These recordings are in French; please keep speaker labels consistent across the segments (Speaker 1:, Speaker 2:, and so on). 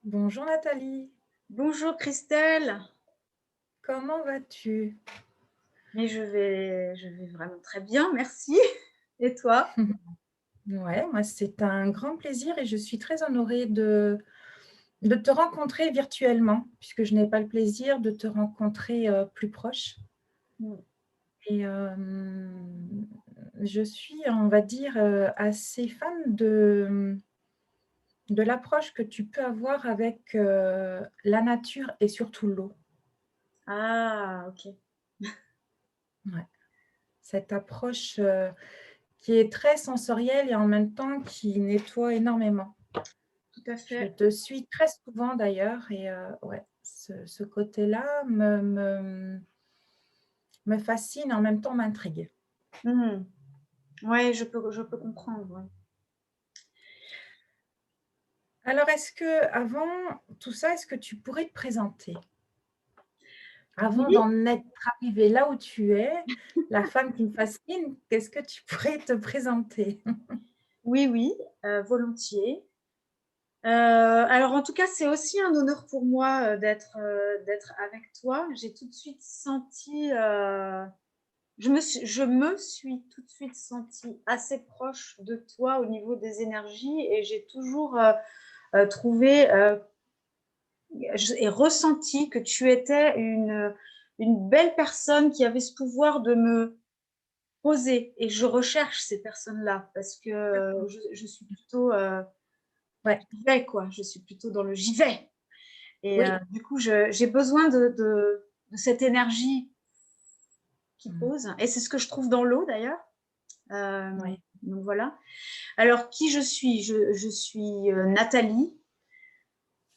Speaker 1: Bonjour Nathalie,
Speaker 2: Bonjour Christelle,
Speaker 1: comment vas-tu?
Speaker 2: mais je vais vraiment très bien, merci. Et toi?
Speaker 1: Ouais, moi c'est un grand plaisir et je suis très honorée de te rencontrer virtuellement, puisque je n'ai pas le plaisir de te rencontrer plus proche.
Speaker 2: Mm.
Speaker 1: Et je suis, on va dire, assez fan de l'approche que tu peux avoir avec la nature et surtout l'eau.
Speaker 2: Ah, ok,
Speaker 1: Ouais. Cette approche qui est très sensorielle et en même temps qui nettoie énormément.
Speaker 2: tout à
Speaker 1: Je
Speaker 2: fait.
Speaker 1: te suis très souvent d'ailleurs et ouais, ce côté-là me fascine et en même temps m'intrigue.
Speaker 2: Mm. Ouais, je peux comprendre. Ouais.
Speaker 1: Alors est-ce que avant tout ça, est-ce que tu pourrais te présenter? Avant
Speaker 2: Oui,
Speaker 1: d'en être arrivée là où tu es, la femme qui me fascine, qu'est-ce que tu pourrais te présenter?
Speaker 2: oui, oui, volontiers. Alors en tout cas, c'est aussi un honneur pour moi d'être avec toi. J'ai tout de suite senti, je me suis tout de suite sentie assez proche de toi au niveau des énergies et j'ai toujours trouvé et ressenti que tu étais une belle personne qui avait ce pouvoir de me poser. Et je recherche ces personnes-là parce que
Speaker 1: D'accord.
Speaker 2: je suis plutôt
Speaker 1: Ouais,
Speaker 2: j'y vais, quoi. Je suis plutôt dans le j'y vais. Et
Speaker 1: oui.
Speaker 2: du coup, j'ai besoin de cette énergie qui
Speaker 1: Mmh.
Speaker 2: pose. Et c'est ce que je trouve dans l'eau d'ailleurs.
Speaker 1: Ouais.
Speaker 2: Donc voilà. Alors, qui je suis? Je suis Nathalie,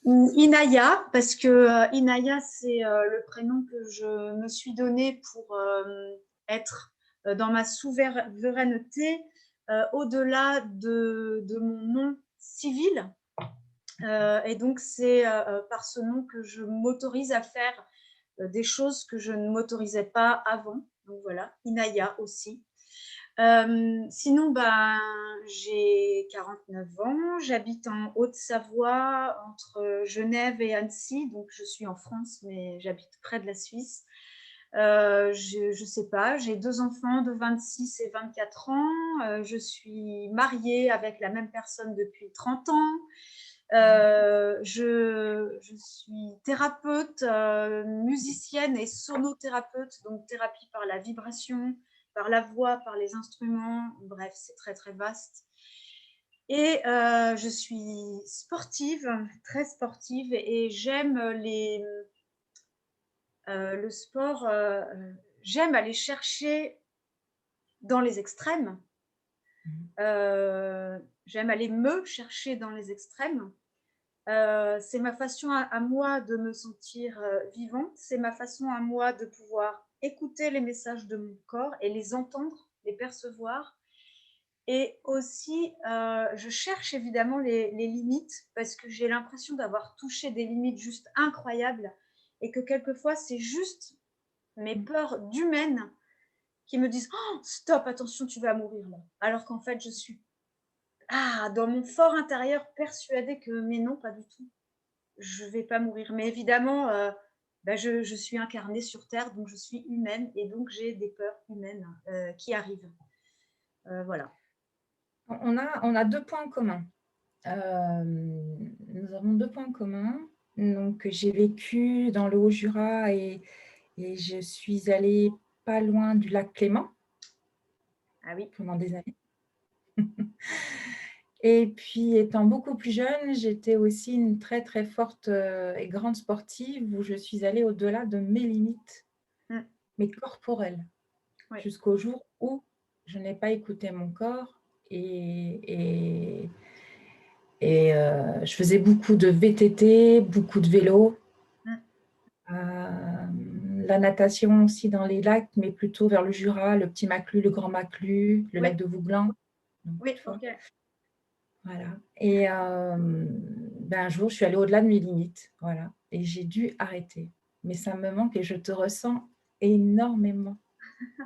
Speaker 2: ou Inaya, parce que Inaya, c'est le prénom que je me suis donné pour être dans ma souveraineté au-delà de mon nom civil. Et donc, c'est par ce nom que je m'autorise à faire des choses que je ne m'autorisais pas avant. Donc voilà, Inaya aussi. Sinon, ben, j'ai 49 ans, j'habite en Haute-Savoie, entre Genève et Annecy, donc je suis en France, mais j'habite près de la Suisse. Je sais pas, j'ai deux enfants de 26 et 24 ans, je suis mariée avec la même personne depuis 30 ans. Je suis thérapeute, musicienne et sonothérapeute, donc thérapie par la vibration, par la voix, par les instruments. Bref, c'est très, très vaste. Et je suis sportive, très sportive, et j'aime le sport. J'aime aller chercher dans les extrêmes.
Speaker 1: Mmh.
Speaker 2: J'aime aller me chercher dans les extrêmes. C'est ma façon à moi de me sentir vivante. C'est ma façon à moi de pouvoir écouter les messages de mon corps et les entendre, les percevoir. Et aussi, je cherche évidemment les limites parce que j'ai l'impression d'avoir touché des limites juste incroyables et que quelquefois, c'est juste mes
Speaker 1: Mmh.
Speaker 2: peurs d'humaine qui me disent oh, stop, attention, tu vas mourir là. Alors qu'en fait, je suis dans mon fort intérieur persuadée que mais non, pas du tout, je vais pas mourir. Mais évidemment, bah, je suis incarnée sur Terre, donc je suis humaine et donc j'ai des peurs humaines qui arrivent. Voilà.
Speaker 1: On a 2 points communs. Nous avons 2 points communs. Donc j'ai vécu dans le Haut-Jura et je suis allée pas loin du lac Léman
Speaker 2: Ah oui.
Speaker 1: pendant des années. Et puis étant beaucoup plus jeune, j'étais aussi une très, très forte, et grande sportive où je suis allée au-delà de mes limites,
Speaker 2: Mmh.
Speaker 1: mais corporelles,
Speaker 2: Oui.
Speaker 1: jusqu'au jour où je n'ai pas écouté mon corps et je faisais beaucoup de VTT, beaucoup de vélo.
Speaker 2: Mmh.
Speaker 1: La natation aussi dans les lacs, mais plutôt vers le Jura, le Petit Maclus, le Grand Maclus, le
Speaker 2: Oui,
Speaker 1: lac de Vouglan, beaucoup de
Speaker 2: oui,
Speaker 1: fois.
Speaker 2: OK.
Speaker 1: Voilà. Et ben, un jour, je suis allée au-delà de mes limites, voilà, et j'ai dû arrêter. Mais ça me manque et je te ressens énormément.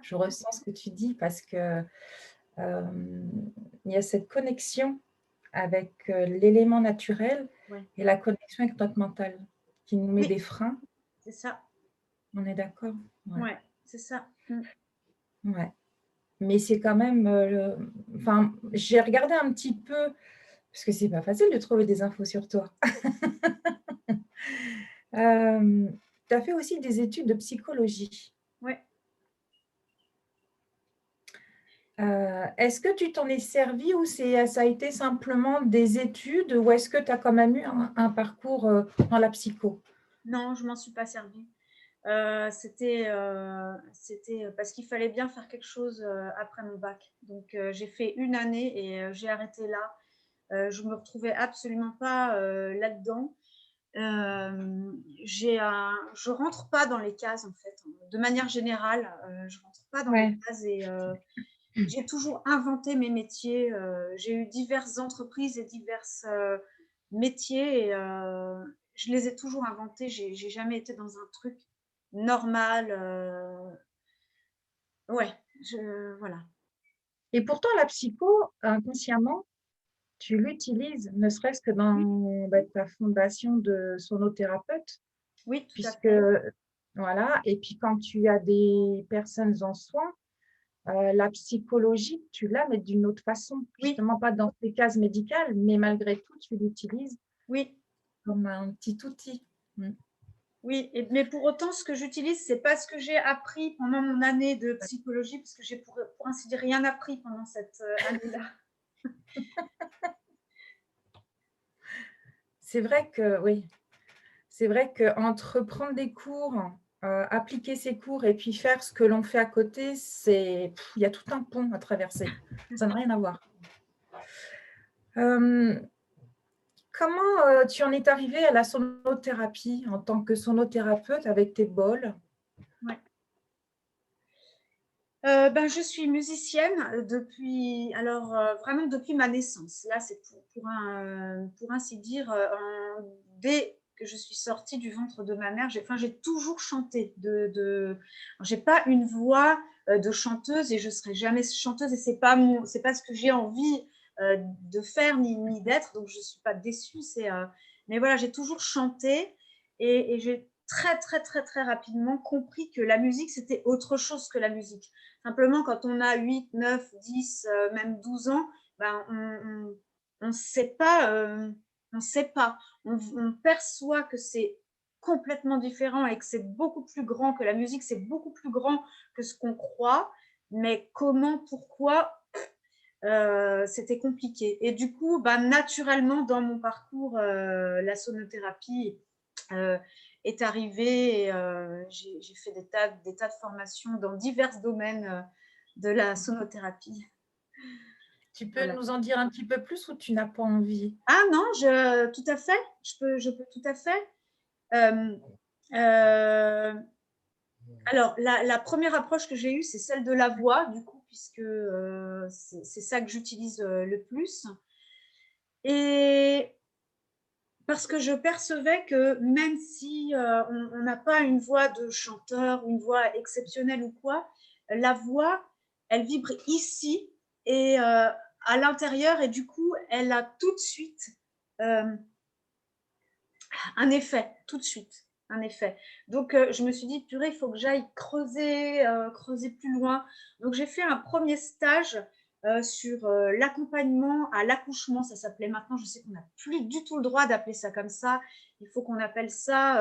Speaker 1: Je ressens ce que tu dis parce que il y a cette connexion avec l'élément naturel
Speaker 2: Ouais.
Speaker 1: et la connexion connexion avec notre mental, qui nous met
Speaker 2: Oui,
Speaker 1: des freins.
Speaker 2: c'est ça.
Speaker 1: On est d'accord? Ouais,
Speaker 2: Ouais, c'est ça.
Speaker 1: ouais. Mais c'est quand même, enfin, j'ai regardé un petit peu, parce que c'est pas facile de trouver des infos sur toi. Tu as fait aussi des études de psychologie.
Speaker 2: Ouais.
Speaker 1: Est-ce que tu t'en es servi ou ça a été simplement des études ou est-ce que tu as quand même eu un parcours, dans la psycho?
Speaker 2: Non, je m'en suis pas servie. C'était parce qu'il fallait bien faire quelque chose après mon bac. Donc, j'ai fait une année et j'ai arrêté là. Je me retrouvais absolument pas là-dedans. Je rentre pas dans les cases en fait. De manière générale, je rentre pas dans les
Speaker 1: Ouais.
Speaker 2: cases et j'ai toujours inventé mes métiers. J'ai eu diverses entreprises et divers métiers et je les ai toujours inventés. J'ai jamais été dans un truc normal. Ouais, voilà.
Speaker 1: Et pourtant la psycho, inconsciemment, tu l'utilises, ne serait-ce que
Speaker 2: Oui,
Speaker 1: dans, bah, ta fondation de sonothérapeute,
Speaker 2: oui, tout à
Speaker 1: puisque
Speaker 2: fait.
Speaker 1: voilà et puis quand tu as des personnes en soins, la psychologie, tu l'as, mais d'une autre façon.
Speaker 2: Oui,
Speaker 1: Justement pas dans tes cases médicales, mais malgré tout, tu l'utilises
Speaker 2: oui.
Speaker 1: comme un petit outil. Mmh.
Speaker 2: Oui, mais pour autant, ce que j'utilise, c'est pas ce que j'ai appris pendant mon année de psychologie, parce que j'ai pour ainsi dire rien appris pendant cette année-là.
Speaker 1: C'est vrai que oui, c'est vrai qu'entre prendre des cours, appliquer ses cours et puis faire ce que l'on fait à côté, il y a tout un pont à traverser. Ça n'a rien à voir. Hem, Comment, tu en es arrivée à la sonothérapie en tant que sonothérapeute avec tes bols?
Speaker 2: Ouais. Ben, je suis musicienne depuis, alors vraiment depuis ma naissance. Là, c'est pour ainsi dire, dès que je suis sortie du ventre de ma mère, j'ai toujours chanté. J'ai pas une voix de chanteuse et je serai jamais chanteuse et c'est pas ce que j'ai envie de faire ni d'être. Donc je suis pas déçue. Mais voilà, j'ai toujours chanté et j'ai très très très très rapidement compris que la musique c'était autre chose que la musique. Simplement, quand on a 8, 9, 10, même 12 ans, ben, on ne sait pas, on sait pas. On perçoit que c'est complètement différent et que c'est beaucoup plus grand, que la musique, c'est beaucoup plus grand que ce qu'on croit. Mais comment, pourquoi, c'était compliqué. Et du coup, ben, naturellement, dans mon parcours, la sonothérapie euh, est arrivée. Et, j'ai fait des tas de formations dans divers domaines de la sonothérapie.
Speaker 1: Tu peux
Speaker 2: Voilà.
Speaker 1: nous en dire un petit peu plus ou tu n'as pas envie?
Speaker 2: Ah non, tout à fait, je peux tout à fait. Euh, euh, alors, la première approche que j'ai eue, c'est celle de la voix, du coup, puisque c'est ça que j'utilise le plus. Et parce que je percevais que même si on n'a pas une voix de chanteur, une voix exceptionnelle ou quoi, la voix, elle vibre ici et à l'intérieur et du coup, elle a tout de suite euh, un effet, tout de suite, un effet. Donc, je me suis dit, purée, il faut que j'aille creuser plus loin. Donc, j'ai fait un premier stage sur l'accompagnement à l'accouchement, ça s'appelait. Maintenant, je sais qu'on n'a plus du tout le droit d'appeler ça comme ça. Il faut qu'on appelle ça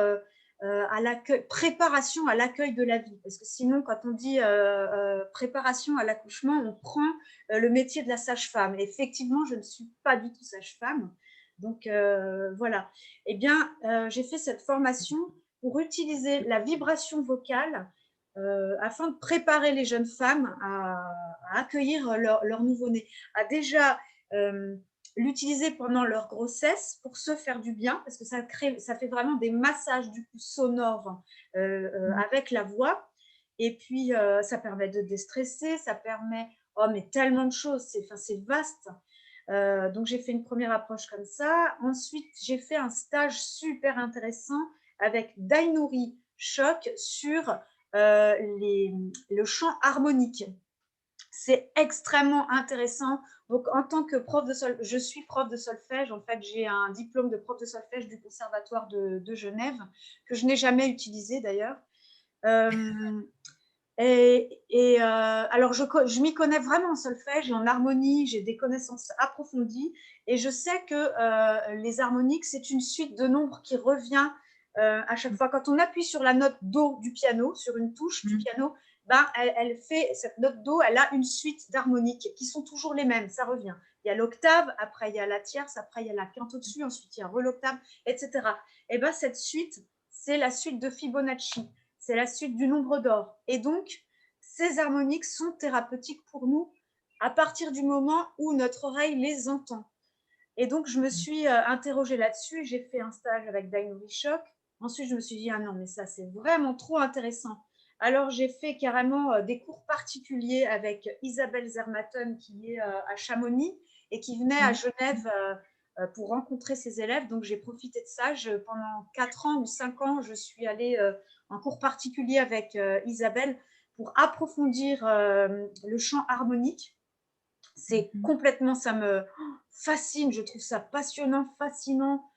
Speaker 2: à l'accueil, préparation à l'accueil de la vie. Parce que sinon, quand on dit préparation à l'accouchement, on prend le métier de la sage-femme. Et effectivement, je ne suis pas du tout sage-femme. Donc, voilà. Eh bien, j'ai fait cette formation pour utiliser la vibration vocale afin de préparer les jeunes femmes à accueillir leur nouveau-né, à déjà l'utiliser pendant leur grossesse pour se faire du bien, parce que ça fait vraiment des massages du coup sonores avec la voix. Et puis, ça permet de déstresser, ça permet, oh, mais tellement de choses, c'est vaste. Donc, j'ai fait une première approche comme ça. Ensuite, j'ai fait un stage super intéressant avec Dainouri Choc sur le chant harmonique. C'est extrêmement intéressant. Donc, en tant que prof de solfège, je suis prof de solfège. En fait, j'ai un diplôme de prof de solfège du Conservatoire de Genève, que je n'ai jamais utilisé d'ailleurs. Alors, je m'y connais vraiment en solfège et en harmonie. J'ai des connaissances approfondies. Et je sais que les harmoniques, c'est une suite de nombres qui revient à chaque fois. Quand on appuie sur la note Do du piano, sur une touche du piano, ben, elle fait, cette note Do, elle a une suite d'harmoniques qui sont toujours les mêmes, ça revient. Il y a l'octave, après il y a la tierce, après il y a la quinte au-dessus, ensuite il y a l'octave, etc. Et ben, cette suite, c'est la suite de Fibonacci, c'est la suite du nombre d'or. Et donc, ces harmoniques sont thérapeutiques pour nous à partir du moment où notre oreille les entend. Et donc, je me suis interrogée là-dessus, j'ai fait un stage avec Dainori Shock. Ensuite, je me suis dit, ah non, mais ça, c'est vraiment trop intéressant. Alors, j'ai fait carrément des cours particuliers avec Isabelle Zermatten, qui est à Chamonix et qui venait à Genève pour rencontrer ses élèves. Donc, j'ai profité de ça. Pendant 4 ans ou 5 ans, je suis allée en cours particulier avec Isabelle pour approfondir le chant harmonique. C'est complètement, ça me fascine, je trouve ça passionnant, fascinant.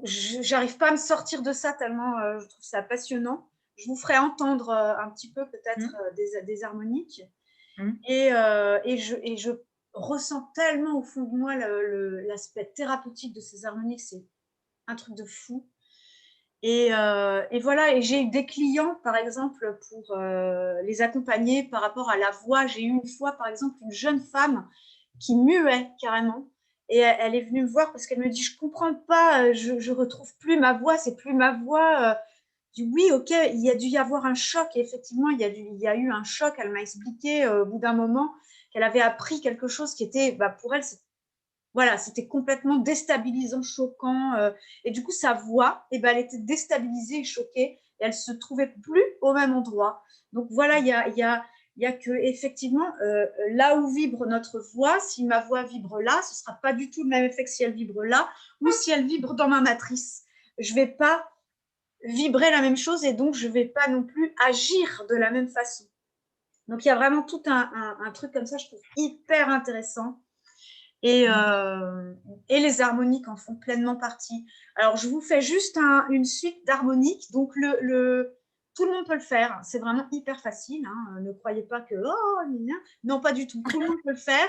Speaker 2: J'arrive pas à me sortir de ça tellement je trouve ça passionnant. Je vous ferai entendre un petit peu peut-être des harmoniques. Et je ressens tellement au fond de moi l'aspect thérapeutique de ces harmoniques, c'est un truc de fou. Et voilà, et j'ai eu des clients, par exemple, pour les accompagner par rapport à la voix. J'ai eu une fois, par exemple, une jeune femme qui muait carrément. Et elle est venue me voir parce qu'elle me dit, je ne comprends pas, je ne retrouve plus ma voix, c'est plus ma voix. Je dis, oui, ok, il y a dû y avoir un choc. Et effectivement, il y a eu un choc. Elle m'a expliqué au bout d'un moment qu'elle avait appris quelque chose qui était, bah, pour elle, voilà, c'était complètement déstabilisant, choquant. Et du coup, sa voix, eh ben, elle était déstabilisée et choquée. Et elle ne se trouvait plus au même endroit. Donc voilà, il y a que, effectivement, là où vibre notre voix, si ma voix vibre là, ce ne sera pas du tout le même effet que si elle vibre là ou si elle vibre dans ma matrice. Je ne vais pas vibrer la même chose et donc je ne vais pas non plus agir de la même façon. Donc il y a vraiment tout un truc comme ça, je trouve hyper intéressant. Et les harmoniques en font pleinement partie. Alors, je vous fais juste une suite d'harmoniques. Donc, tout le monde peut le faire. C'est vraiment hyper facile. Hein. Ne croyez pas que non, pas du tout. Tout le monde peut le faire.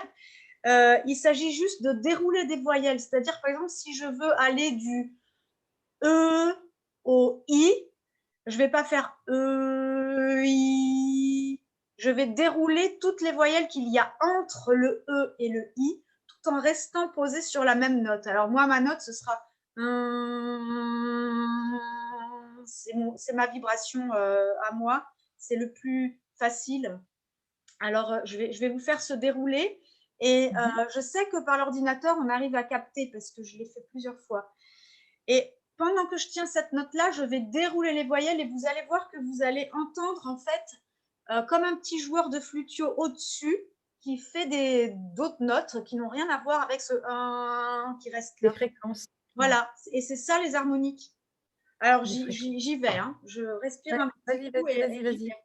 Speaker 2: Il s'agit juste de dérouler des voyelles. C'est-à-dire, par exemple, si je veux aller du E au I, je ne vais pas faire E, I. Je vais dérouler toutes les voyelles qu'il y a entre le E et le I, tout en restant posé sur la même note. Alors moi, ma note, ce sera c'est ma vibration à moi. C'est le plus facile. Alors, je vais vous faire se dérouler. Et je sais que par l'ordinateur, on arrive à capter parce que je l'ai fait plusieurs fois. Et pendant que je tiens cette note-là, je vais dérouler les voyelles et vous allez voir que vous allez entendre en fait comme un petit joueur de flutio au-dessus qui fait d'autres notes qui n'ont rien à voir avec ce 1 qui reste là.
Speaker 1: Des fréquences.
Speaker 2: Voilà, et c'est ça les harmoniques. Alors j'y vais, hein. Je respire un petit coup et j'y vais.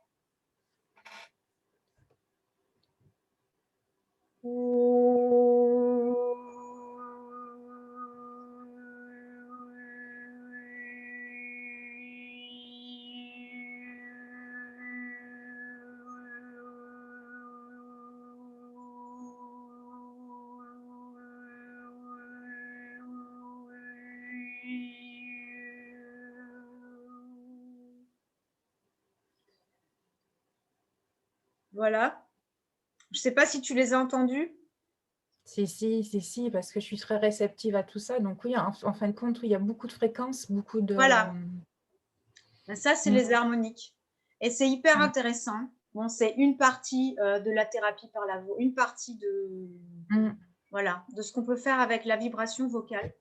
Speaker 2: Voilà. Je ne sais pas si tu les as entendus.
Speaker 1: Si, parce que je suis très réceptive à tout ça. Donc oui, en fin de compte, il y a beaucoup de fréquences, beaucoup de…
Speaker 2: Voilà. Ça, c'est les harmoniques. Et c'est hyper intéressant. Bon, c'est une partie de la thérapie par la voix, une partie voilà, de ce qu'on peut faire avec la vibration vocale.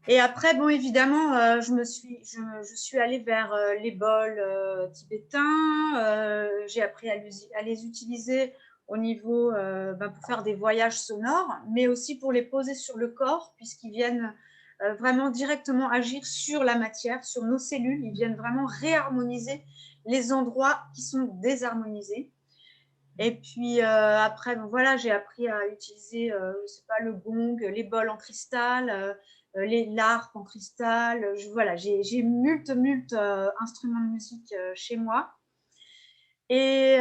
Speaker 2: Et après, bon, évidemment, je suis allée vers les bols tibétains. J'ai appris à les utiliser au niveau pour faire des voyages sonores, mais aussi pour les poser sur le corps, puisqu'ils viennent vraiment directement agir sur la matière, sur nos cellules. Ils viennent vraiment réharmoniser les endroits qui sont désharmonisés. Et puis après, donc voilà, j'ai appris à utiliser, je sais pas, le gong, les bols en cristal, l'harpe en cristal. Voilà, j'ai multe instruments de musique chez moi. Et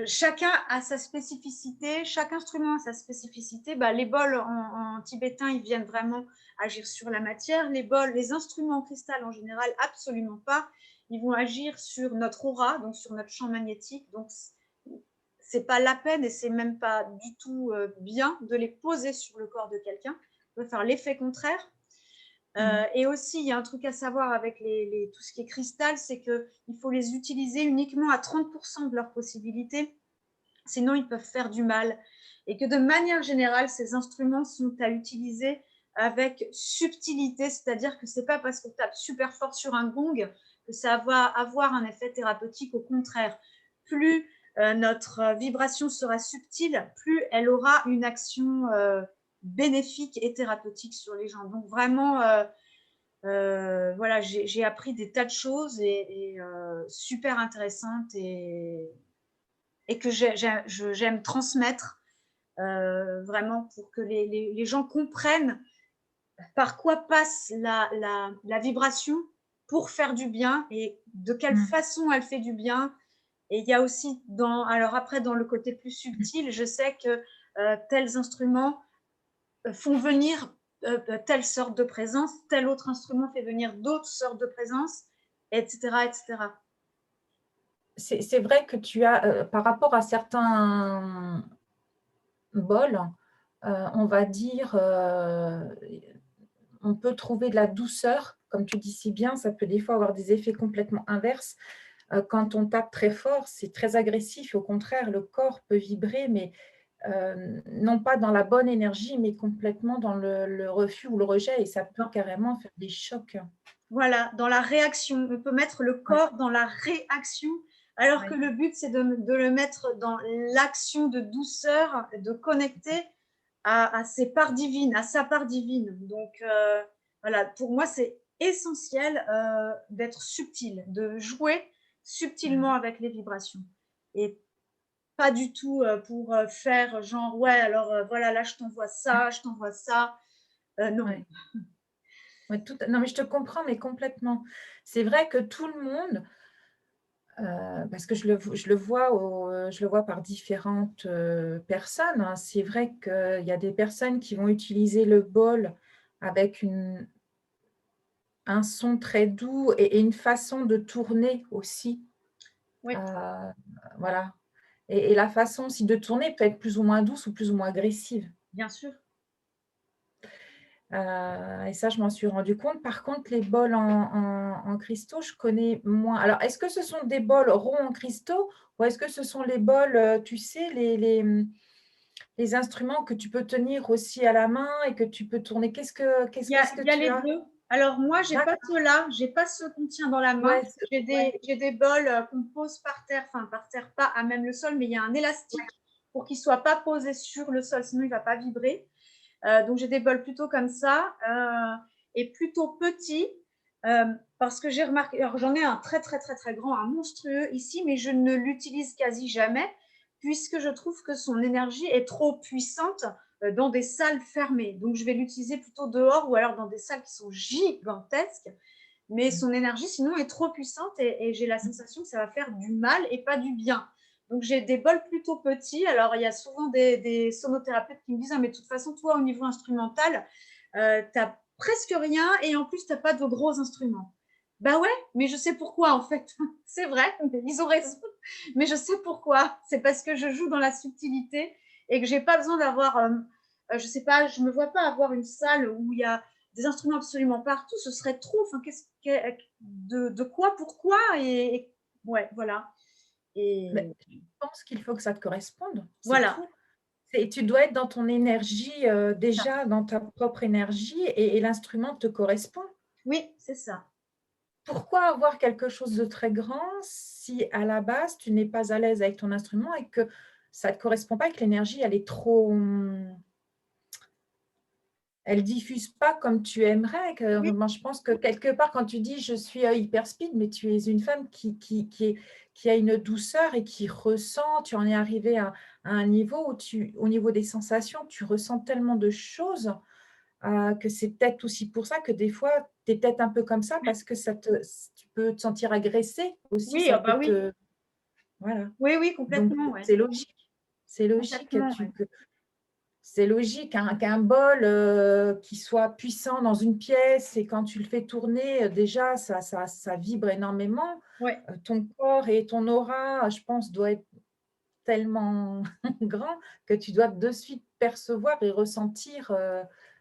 Speaker 2: chacun a sa spécificité, chaque instrument a sa spécificité. Bah, les bols en tibétain, ils viennent vraiment agir sur la matière. Les instruments en cristal en général, absolument pas. Ils vont agir sur notre aura, donc sur notre champ magnétique. Donc, c'est pas la peine et c'est même pas du tout bien de les poser sur le corps de quelqu'un. On peut faire l'effet contraire. Et aussi, il y a un truc à savoir avec tout ce qui est cristal, c'est qu'il faut les utiliser uniquement à 30% de leurs possibilités, sinon ils peuvent faire du mal. Et que de manière générale, ces instruments sont à utiliser avec subtilité, c'est-à-dire que ce n'est pas parce qu'on tape super fort sur un gong que ça va avoir un effet thérapeutique. Au contraire, plus notre vibration sera subtile, plus elle aura une action bénéfique et thérapeutique sur les gens. Donc vraiment, voilà, j'ai appris des tas de choses et super intéressantes et que j'aime transmettre vraiment pour que les gens comprennent par quoi passe la vibration pour faire du bien et de quelle façon elle fait du bien. Et il y a aussi, alors après, dans le côté plus subtil, je sais que tels instruments font venir telle sorte de présence, tel autre instrument fait venir d'autres sortes de présences, etc. etc.
Speaker 1: C'est vrai que tu as, par rapport à certains bols, on va dire, on peut trouver de la douceur, comme tu dis si bien, ça peut des fois avoir des effets complètement inverses. Quand on tape très fort, c'est très agressif et au contraire, le corps peut vibrer, mais non pas dans la bonne énergie, mais complètement dans le refus ou le rejet et ça peut carrément faire des chocs.
Speaker 2: Voilà, dans la réaction. On peut mettre le
Speaker 1: Ouais,
Speaker 2: corps dans la réaction, alors que
Speaker 1: ouais.
Speaker 2: le but, c'est de le mettre dans l'action de douceur, de connecter à ses parts divines, à sa part divine. Donc, voilà, pour moi, c'est essentiel d'être subtil, de jouer subtilement avec les vibrations. Et pas du tout pour faire genre, ouais, alors voilà, là, je t'envoie ça, je t'envoie ça. Non.
Speaker 1: Ouais. Ouais, non, mais je te comprends, mais complètement. C'est vrai que tout le monde, parce que je le vois par différentes, personnes, hein. C'est vrai qu'il y a des personnes qui vont utiliser le bol avec un son très doux et une façon de tourner aussi,
Speaker 2: Oui,
Speaker 1: heu, voilà et la façon aussi de tourner peut être plus ou moins douce ou plus ou moins agressive.
Speaker 2: bien sûr.
Speaker 1: Et ça, je m'en suis rendu compte. Par contre, les bols en cristaux, je connais moins. Alors, est-ce que ce sont des bols ronds en cristaux ou est-ce que ce sont les bols, tu sais, les instruments que tu peux tenir aussi à la main et que tu peux tourner? Qu'est-ce que
Speaker 2: Il y a
Speaker 1: tu
Speaker 2: les
Speaker 1: as?
Speaker 2: deux. Alors moi, j'ai pas
Speaker 1: D'accord,
Speaker 2: ceux-là, j'ai pas ceux qu'on tient dans la main.
Speaker 1: ouais, ouais,
Speaker 2: J'ai des bols qu'on pose par terre, enfin par terre pas à même le sol, mais il y a un élastique
Speaker 1: ouais.
Speaker 2: pour qu'il soit pas posé sur le sol, sinon il va pas vibrer. Donc j'ai des bols plutôt comme ça et plutôt petits parce que j'ai remarqué, alors j'en ai un très très très très grand, un monstrueux ici, mais je ne l'utilise quasi jamais puisque je trouve que son énergie est trop puissante dans des salles fermées. Donc je vais l'utiliser plutôt dehors ou alors dans des salles qui sont gigantesques, mais son énergie sinon est trop puissante et j'ai la sensation que ça va faire du mal et pas du bien. Donc j'ai des bols plutôt petits. Alors il y a souvent des sonothérapeutes qui me disent ah, mais de toute façon, toi, au niveau instrumental, tu n'as presque rien et en plus, tu n'as pas de gros instruments. Bah ouais, mais je sais pourquoi en fait. C'est vrai, ils ont raison. Mais je sais pourquoi. C'est parce que je joue dans la subtilité et que j'ai pas besoin d'avoir, je sais pas, je me vois pas avoir une salle où il y a des instruments absolument partout. Ce serait trop. Enfin, de quoi, pourquoi et ouais, voilà.
Speaker 1: Mais
Speaker 2: Et
Speaker 1: je pense qu'il faut que ça te corresponde, c'est
Speaker 2: voilà,
Speaker 1: tout. Tu dois être dans ton énergie,
Speaker 2: c'est ça.
Speaker 1: déjà dans ta propre énergie et l'instrument te correspond.
Speaker 2: Oui, c'est ça.
Speaker 1: Pourquoi avoir quelque chose de très grand si à la base tu n'es pas à l'aise avec ton instrument et que ça ne te correspond pas et que l'énergie elle est trop, elle diffuse pas comme tu aimerais.
Speaker 2: Oui,
Speaker 1: Moi, je pense que quelque part, quand tu dis: «Je suis, hyper speed», mais tu es une femme qui a une douceur et qui ressent. Tu en es arrivée à un niveau où au niveau des sensations, tu ressens tellement de choses, que c'est peut-être aussi pour ça que des fois, tu es peut-être un peu comme ça parce que tu peux te sentir agressée aussi,
Speaker 2: oui,
Speaker 1: ça
Speaker 2: ah bah
Speaker 1: peut
Speaker 2: oui,
Speaker 1: te voilà.
Speaker 2: oui, oui,
Speaker 1: Donc
Speaker 2: complètement, ouais,
Speaker 1: c'est logique. C'est logique que
Speaker 2: complètement, ouais.
Speaker 1: c'est logique qu'un bol, qui soit puissant dans une pièce et quand tu le fais tourner, déjà ça vibre énormément.
Speaker 2: Ouais,
Speaker 1: Ton corps et ton aura, je pense, doit être tellement grand que tu dois de suite percevoir et ressentir,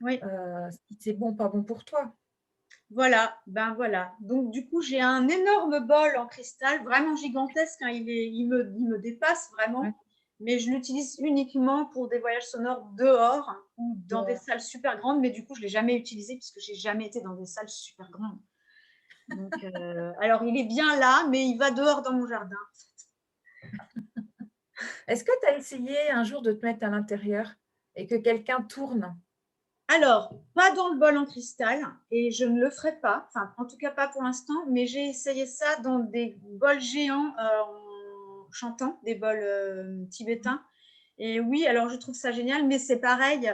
Speaker 2: oui.
Speaker 1: si c'est bon, pas bon pour toi.
Speaker 2: Voilà, ben voilà. Donc du coup, j'ai un énorme bol en cristal, vraiment gigantesque, hein, il me dépasse
Speaker 1: Ouais,
Speaker 2: vraiment, mais je l'utilise uniquement pour des voyages sonores dehors ou dans des
Speaker 1: dehors.
Speaker 2: salles super grandes, mais du coup, je ne l'ai jamais utilisé puisque j'ai jamais été dans des salles super grandes. Donc, alors il est bien là, mais il va dehors dans mon jardin.
Speaker 1: Est-ce que tu as essayé un jour de te mettre à l'intérieur et que quelqu'un tourne?
Speaker 2: Alors, pas dans le bol en cristal, et je ne le ferai pas, enfin, en tout cas pas pour l'instant, mais j'ai essayé ça dans des bols géants en chantant, des bols tibétains. Et oui, alors je trouve ça génial, mais c'est pareil.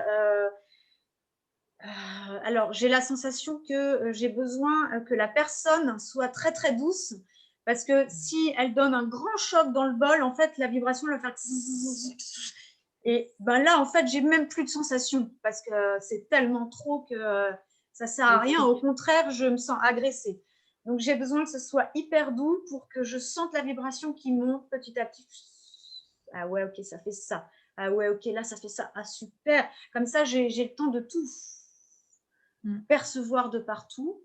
Speaker 2: Alors, j'ai la sensation que j'ai besoin que la personne soit très très douce, parce que si elle donne un grand choc dans le bol, en fait, la vibration elle va faire et ben là, en fait, j'ai même plus de sensation parce que c'est tellement trop que ça sert à rien. Au
Speaker 1: Électrique.
Speaker 2: contraire, je me sens agressée. Donc, j'ai besoin que ce soit hyper doux pour que je sente la vibration qui monte petit à petit. Ah ouais, ok, ça fait ça. Ah ouais, ok, là, ça fait ça. Ah super. Comme ça, j'ai le temps de tout
Speaker 1: Mmh.
Speaker 2: percevoir de partout.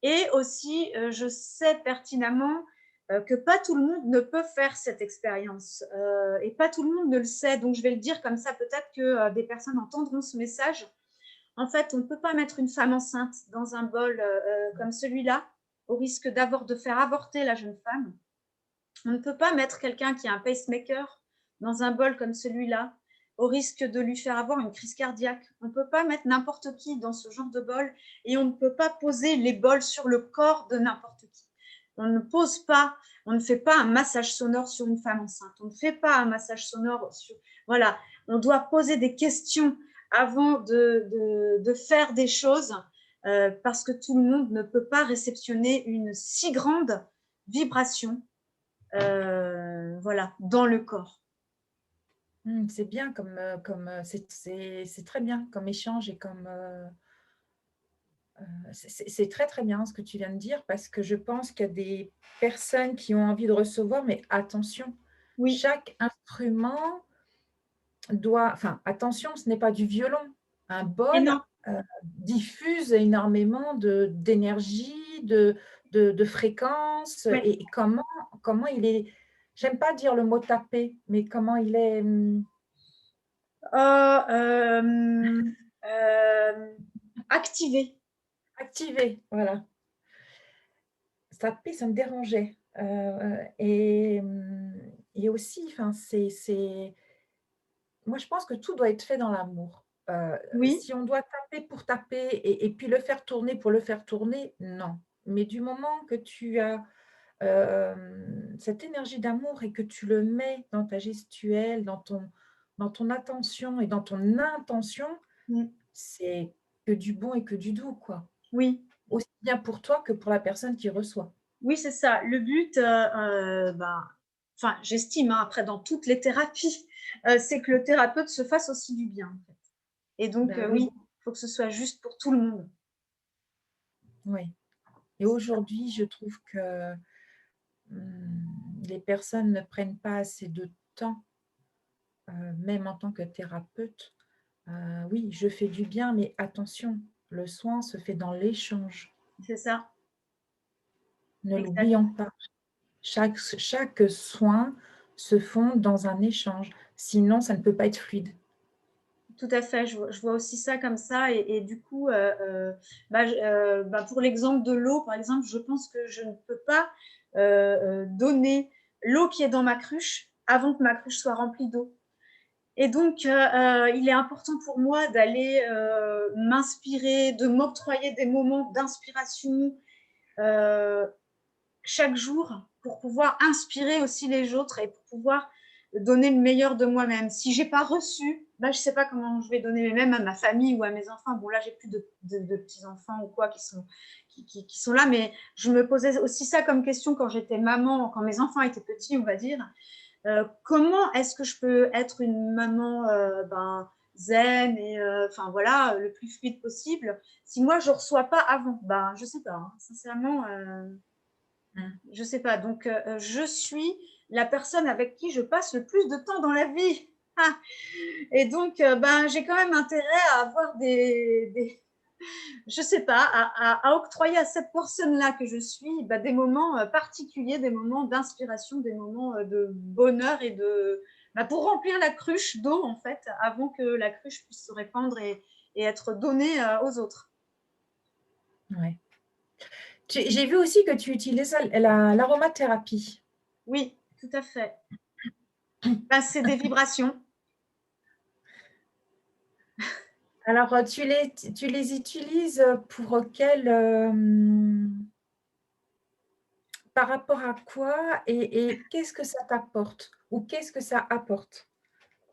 Speaker 2: Et aussi, je sais pertinemment que pas tout le monde ne peut faire cette expérience et pas tout le monde ne le sait. Donc, je vais le dire comme ça, peut-être que des personnes entendront ce message. En fait, on ne peut pas mettre une femme enceinte dans un bol comme celui-là, au risque de faire avorter la jeune femme. On ne peut pas mettre quelqu'un qui a un pacemaker dans un bol comme celui-là, au risque de lui faire avoir une crise cardiaque. On ne peut pas mettre n'importe qui dans ce genre de bol et on ne peut pas poser les bols sur le corps de n'importe qui. On ne pose pas, on ne fait pas un massage sonore sur une femme enceinte. On ne fait pas un massage sonore sur. Voilà, on doit poser des questions avant de faire des choses parce que tout le monde ne peut pas réceptionner une si grande vibration voilà, dans le corps.
Speaker 1: Mmh, c'est bien c'est très bien comme échange et c'est très, très bien ce que tu viens de dire parce que je pense qu'il y a des personnes qui ont envie de recevoir, mais attention,
Speaker 2: Oui,
Speaker 1: chaque instrument enfin, attention, ce n'est pas du violon. Un
Speaker 2: et
Speaker 1: bol,
Speaker 2: non,
Speaker 1: diffuse énormément d'énergie, de fréquences
Speaker 2: ouais.
Speaker 1: et comment il est j'aime pas dire le mot «taper», mais comment il est,
Speaker 2: Oh, activé.
Speaker 1: activé, voilà. Taper, ça me dérangeait, et aussi, enfin, moi, je pense que tout doit être fait dans l'amour.
Speaker 2: Oui,
Speaker 1: Si on doit taper pour taper et puis le faire tourner pour le faire tourner, non. Mais du moment que tu as, cette énergie d'amour et que tu le mets dans ta gestuelle, dans ton attention et dans ton intention,
Speaker 2: mmh,
Speaker 1: c'est que du bon et que du doux, quoi.
Speaker 2: oui,
Speaker 1: Aussi bien pour toi que pour la personne qui reçoit.
Speaker 2: oui, c'est ça. Le but, ben, enfin, j'estime, hein, après dans toutes les thérapies, c'est que le thérapeute se fasse aussi du bien, en fait. Et donc,
Speaker 1: Ben oui,
Speaker 2: oui, il faut que ce soit juste pour tout le monde.
Speaker 1: oui. Et aujourd'hui, je trouve que, les personnes ne prennent pas assez de temps, même en tant que thérapeute. Oui, je fais du bien, mais attention, le soin se fait dans l'échange.
Speaker 2: C'est ça,
Speaker 1: Ne
Speaker 2: exact.
Speaker 1: l'oublions pas. Chaque soin se fond dans un échange, sinon ça ne peut pas être fluide.
Speaker 2: Tout à fait, je vois aussi ça comme ça et du coup, bah, pour l'exemple de l'eau, par exemple, je pense que je ne peux pas, donner l'eau qui est dans ma cruche avant que ma cruche soit remplie d'eau. Et donc, il est important pour moi d'aller m'inspirer, de m'octroyer des moments d'inspiration chaque jour pour pouvoir inspirer aussi les autres et pour pouvoir donner le meilleur de moi-même. Si je n'ai pas reçu, je ne sais pas comment je vais donner, mais même à ma famille ou à mes enfants. Bon, là, j'ai plus de petits-enfants ou quoi qui sont là, mais je me posais aussi ça comme question quand j'étais maman, quand mes enfants étaient petits, on va dire. Comment est-ce que je peux être une maman zen et voilà, le plus fluide possible si moi je ne reçois pas avant? Je ne sais pas, hein, sincèrement, je ne sais pas. Donc, je suis la personne avec qui je passe le plus de temps dans la vie. Ah. Et donc, j'ai quand même intérêt à avoir je ne sais pas, à octroyer à cette personne-là que je suis des moments particuliers, des moments d'inspiration, des moments de bonheur et pour remplir la cruche d'eau, en fait, avant que la cruche puisse se répandre et être donnée aux autres.
Speaker 1: Ouais. J'ai vu aussi que tu utilises l'aromathérapie.
Speaker 2: Oui, tout à fait. C'est des vibrations.
Speaker 1: Alors, tu les utilises pour par rapport à quoi et qu'est-ce que ça t'apporte ou qu'est-ce que ça apporte?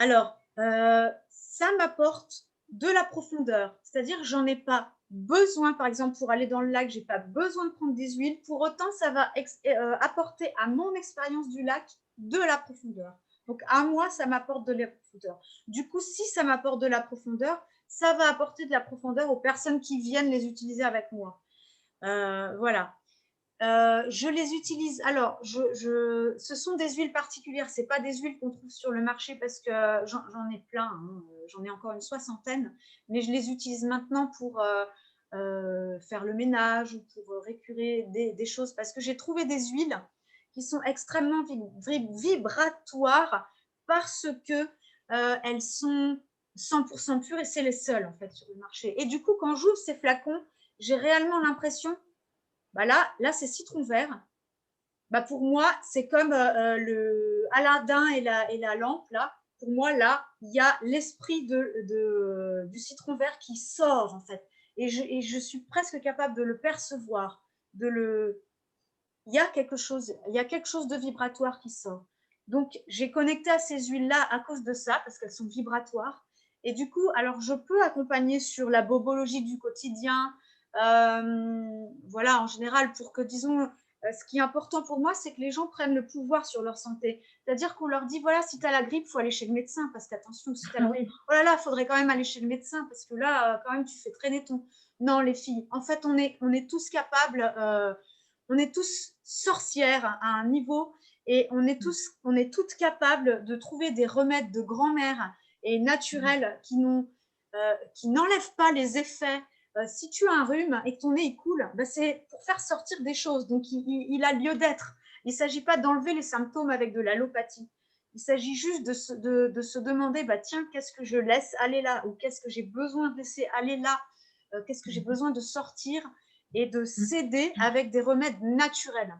Speaker 2: Alors, ça m'apporte de la profondeur, c'est-à-dire que j'en ai pas besoin, par exemple, pour aller dans le lac, j'ai pas besoin de prendre des huiles. Pour autant, ça va apporter à mon expérience du lac de la profondeur. Donc, à moi, ça m'apporte de la profondeur. Du coup, si ça m'apporte de la profondeur, ça va apporter de la profondeur aux personnes qui viennent les utiliser avec moi. Voilà. Je les utilise. Alors, ce sont des huiles particulières. Ce n'est pas des huiles qu'on trouve sur le marché parce que j'en ai plein. Hein. J'en ai encore une 60aine. Mais je les utilise maintenant pour faire le ménage ou pour récurer des choses parce que j'ai trouvé des huiles qui sont extrêmement vibratoires parce que elles sont 100% pures et c'est les seules en fait sur le marché. Et du coup, quand j'ouvre ces flacons, j'ai réellement l'impression là c'est citron vert. Pour moi, c'est comme le Aladdin et la lampe. Là, pour moi, là, il y a l'esprit du citron vert qui sort, en fait. Et je suis presque capable de le percevoir. Il y a quelque chose de vibratoire qui sort. Donc, j'ai connecté à ces huiles-là à cause de ça, parce qu'elles sont vibratoires. Et du coup, alors, je peux accompagner sur la bobologie du quotidien, en général, pour que, disons, ce qui est important pour moi, c'est que les gens prennent le pouvoir sur leur santé. C'est-à-dire qu'on leur dit, voilà, si tu as la grippe, il faut aller chez le médecin, parce qu'attention, si tu as la grippe, oh là là, il faudrait quand même aller chez le médecin, parce que là, quand même, tu fais traîner ton... Non, les filles, en fait, on est tous capables, on est tous sorcières à un niveau, et on est toutes capables de trouver des remèdes de grand-mère et naturels qui n'enlèvent pas les effets. Si tu as un rhume et que ton nez il coule, c'est pour faire sortir des choses. Donc, il a lieu d'être. Il ne s'agit pas d'enlever les symptômes avec de l'allopathie. Il s'agit juste de se demander, tiens, qu'est-ce que je laisse aller là? Ou qu'est-ce que j'ai besoin de laisser aller là? Qu'est-ce que j'ai besoin de sortir et de s'aider avec des remèdes naturels?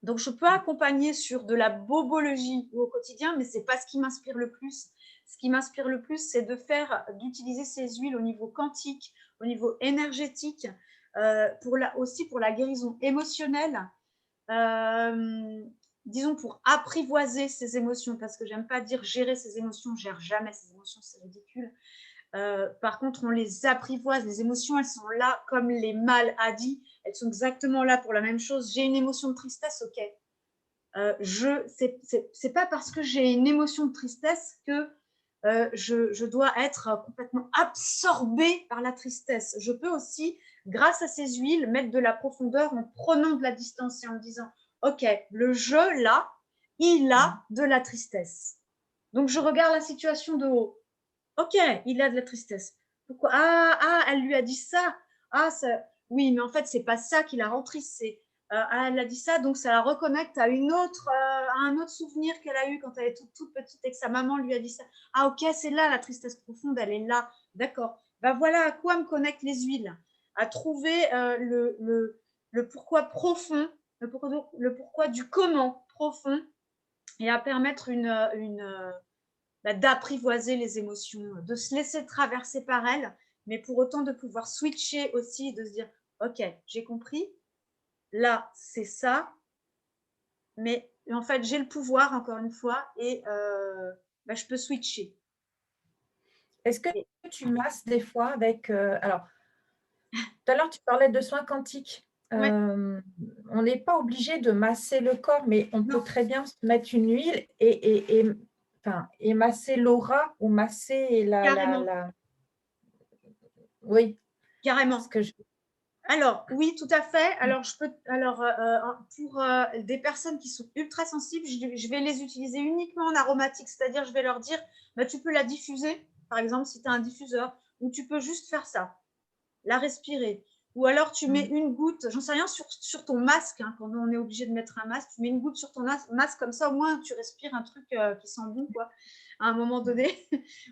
Speaker 2: Donc, je peux accompagner sur de la bobologie au quotidien, mais ce n'est pas ce qui m'inspire le plus. Ce qui m'inspire le plus, c'est d'utiliser ces huiles au niveau quantique, au niveau énergétique, aussi pour la guérison émotionnelle, disons pour apprivoiser ses émotions, parce que j'aime pas dire gérer ses émotions, je gère jamais ses émotions, c'est ridicule. Par contre, on les apprivoise. Les émotions, elles sont là comme les maladies. Elles sont exactement là pour la même chose. J'ai une émotion de tristesse, ok. C'est pas parce que j'ai une émotion de tristesse que je dois être complètement absorbée par la tristesse. Je peux aussi, grâce à ces huiles, mettre de la profondeur en prenant de la distance et en me disant, ok, le je, là, il a de la tristesse. Donc, je regarde la situation de haut. Ok, il a de la tristesse. Pourquoi? Elle lui a dit ça. Oui, mais en fait, c'est pas ça qui la rend triste. Elle a dit ça, donc ça la reconnecte à un autre souvenir qu'elle a eu quand elle était toute petite et que sa maman lui a dit ça. Ah, ok, c'est là la tristesse profonde, elle est là. D'accord. Voilà à quoi me connectent les huiles. À trouver le pourquoi profond, le pourquoi du comment profond et à permettre d'apprivoiser les émotions, de se laisser traverser par elles, mais pour autant de pouvoir switcher aussi, de se dire, OK, j'ai compris, là, c'est ça, mais en fait, j'ai le pouvoir, encore une fois, et je peux switcher.
Speaker 1: Est-ce que
Speaker 2: Et
Speaker 1: tu masses des fois avec, alors tout à l'heure tu parlais de soins quantiques.
Speaker 2: ouais,
Speaker 1: On n'est pas obligé de masser le corps, mais on peut
Speaker 2: non,
Speaker 1: très bien se mettre une huile et masser l'aura ou masser
Speaker 2: carrément,
Speaker 1: oui, ce
Speaker 2: carrément.
Speaker 1: que je
Speaker 2: Alors, oui, tout à fait. Alors, pour des personnes qui sont ultra sensibles, je vais les utiliser uniquement en aromatique, c'est-à-dire je vais leur dire, tu peux la diffuser, par exemple, si tu as un diffuseur, ou tu peux juste faire ça, la respirer. Ou alors tu mets
Speaker 1: mmh,
Speaker 2: une goutte, j'en sais rien, sur ton masque, hein, quand on est obligé de mettre un masque, tu mets une goutte sur ton masque, comme ça au moins tu respires un truc qui sent bon, quoi, à un moment donné.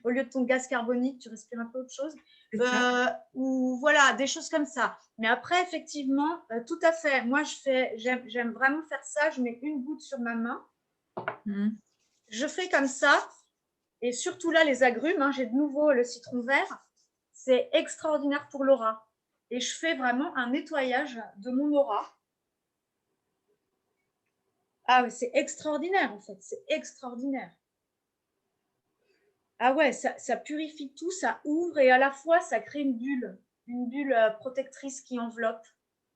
Speaker 2: Au lieu de ton gaz carbonique, tu respires un peu autre chose.
Speaker 1: c'est ça.
Speaker 2: Ou voilà, des choses comme ça. Mais après, effectivement, tout à fait, moi j'aime vraiment faire ça, je mets une goutte sur ma main,
Speaker 1: Mmh.
Speaker 2: je fais comme ça, et surtout là, les agrumes, hein, j'ai de nouveau le citron vert, c'est extraordinaire pour l'aura. Et je fais vraiment un nettoyage de mon aura. Ah, c'est extraordinaire en fait, c'est extraordinaire. Ah ouais, ça purifie tout, ça ouvre et à la fois ça crée une bulle protectrice qui enveloppe,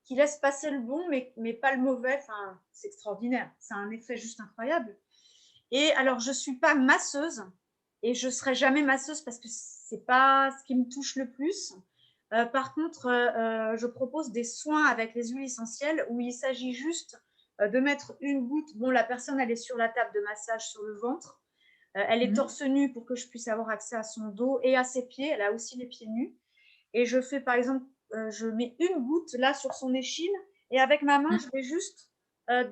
Speaker 2: qui laisse passer le bon mais pas le mauvais. Enfin, c'est extraordinaire, ça a un effet juste incroyable. Et alors, je ne suis pas masseuse et je ne serai jamais masseuse parce que ce n'est pas ce qui me touche le plus. Par contre, je propose des soins avec les huiles essentielles où il s'agit juste de mettre une goutte. Bon, la personne, elle est sur la table de massage sur le ventre. Elle est
Speaker 1: Mmh.
Speaker 2: torse nu pour que je puisse avoir accès à son dos et à ses pieds. Elle a aussi les pieds nus. Et je fais, par exemple, je mets une goutte là sur son échine et avec ma main, je
Speaker 1: Mmh.
Speaker 2: vais juste